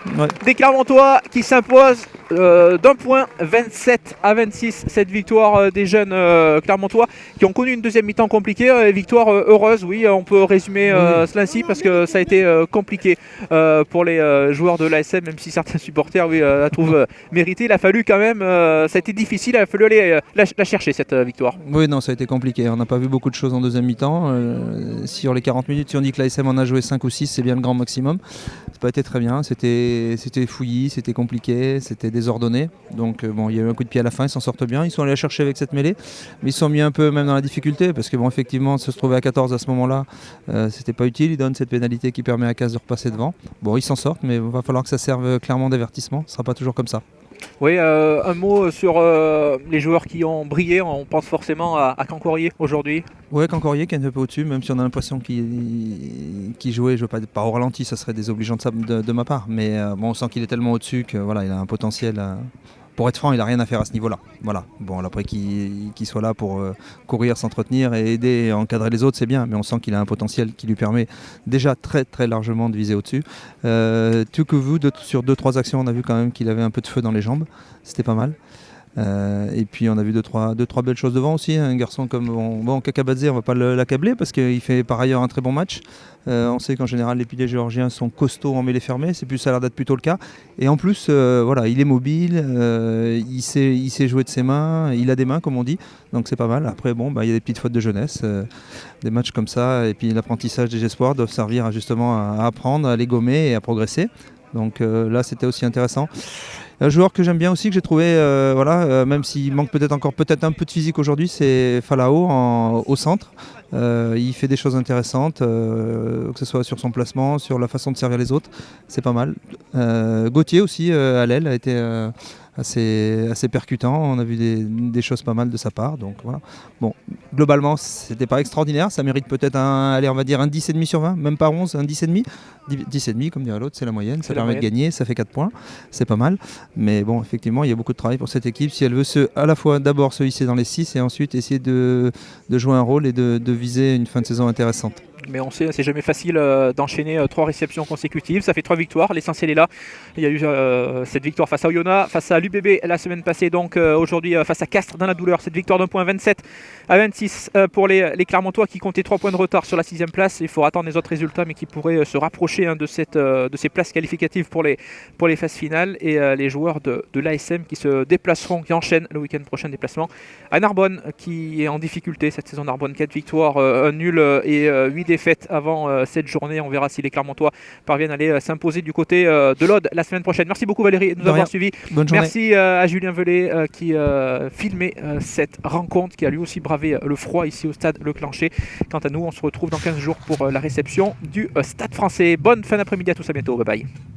des Clermontois qui s'imposent d'un point, 27-26, cette victoire des jeunes clermontois qui ont connu une deuxième mi-temps compliquée, victoire heureuse, oui, on peut résumer cela ainsi parce que ça a été compliqué pour les joueurs de l'ASM, même si certains supporters la trouvent méritée. Il a fallu quand même, ça a été difficile, il a fallu aller la chercher cette victoire. Oui, non, ça a été compliqué, on n'a pas vu beaucoup de choses en deuxième mi-temps. Sur les 40 minutes, si on dit que l'ASM en a joué 5 ou 6, c'est bien le grand maximum. Ça n'a pas été très bien, c'était fouillis, c'était compliqué, c'était désordonné. Donc bon, il y a eu un coup de pied à la fin, ils s'en sortent bien. Ils sont allés la chercher avec cette mêlée, mais ils se sont mis un peu même dans la difficulté parce que bon, effectivement, se trouver à 14 à ce moment-là, c'était pas utile. Ils donnent cette pénalité qui permet à Casse de repasser devant. Bon, ils s'en sortent, mais il va falloir que ça serve clairement d'avertissement. Ce sera pas toujours comme ça. Oui, un mot sur les joueurs qui ont brillé. On pense forcément à Cancorier aujourd'hui. Ouais, Cancorier qui est un peu au-dessus, même si on a l'impression qu'il jouait, je veux pas au ralenti, ça serait désobligeant de ma part. Mais bon, on sent qu'il est tellement au-dessus que voilà, il a un potentiel. Pour être franc, il n'a rien à faire à ce niveau-là. Voilà. Bon, après qu'il soit là pour courir, s'entretenir et aider à encadrer les autres, c'est bien. Mais on sent qu'il a un potentiel qui lui permet déjà très très largement de viser au-dessus. Tout que vous, sur 2-3 actions, on a vu quand même qu'il avait un peu de feu dans les jambes. C'était pas mal. Et puis on a vu deux trois belles choses devant aussi. Un garçon comme Kakabadze, on ne va pas l'accabler parce qu'il fait par ailleurs un très bon match. On sait qu'en général les piliers géorgiens sont costauds en mêlée fermée, ça a l'air d'être plutôt le cas. Et en plus, voilà, il est mobile, il sait jouer de ses mains, il a des mains comme on dit, donc c'est pas mal. Après bon, il y a des petites fautes de jeunesse, des matchs comme ça, et puis l'apprentissage des espoirs doivent servir justement à apprendre, à les gommer et à progresser. Donc là c'était aussi intéressant. Un joueur que j'aime bien aussi, que j'ai trouvé, même s'il manque peut-être un peu de physique aujourd'hui, c'est Falao au centre. Il fait des choses intéressantes, que ce soit sur son placement, sur la façon de servir les autres, c'est pas mal. Gauthier aussi à l'aile a été assez percutant, on a vu des choses pas mal de sa part. Donc voilà. Bon, globalement, c'était pas extraordinaire, ça mérite peut-être un 10,5 sur 20, même pas 11, un 10,5. 10,5 comme dirait l'autre, c'est la moyenne, ça permet de gagner, ça fait 4 points, c'est pas mal. Mais bon, effectivement, il y a beaucoup de travail pour cette équipe si elle veut à la fois d'abord se hisser dans les 6 et ensuite essayer de jouer un rôle et de viser une fin de saison intéressante. Mais on sait, c'est jamais facile d'enchaîner 3 réceptions consécutives. Ça fait 3 victoires, l'essentiel est là. Il y a eu cette victoire face à Oyonnax, face à l'UBB la semaine passée, donc aujourd'hui face à Castres dans la douleur. Cette victoire d'un point 27-26 pour les Clermontois qui comptaient 3 points de retard sur la 6e place. Il faut attendre les autres résultats, mais qui pourraient se rapprocher de ces places qualificatives pour les phases finales. Et les joueurs de l'ASM qui se déplaceront, qui enchaînent le week-end prochain déplacement à Narbonne, qui est en difficulté cette saison. Narbonne, 4 victoires, un nul et 8 défaites avant cette journée. On verra si les Clermontois parviennent à aller s'imposer du côté de l'Aude la semaine prochaine. Merci beaucoup Valérie de nous avoir suivis. Bonne journée. Merci à Julien Velay qui filmait cette rencontre, qui a lui aussi bravé le froid ici au stade Le Clancher. Quant à nous, on se retrouve dans 15 jours pour la réception du Stade Français. Bonne fin d'après-midi à tous, à bientôt, bye bye.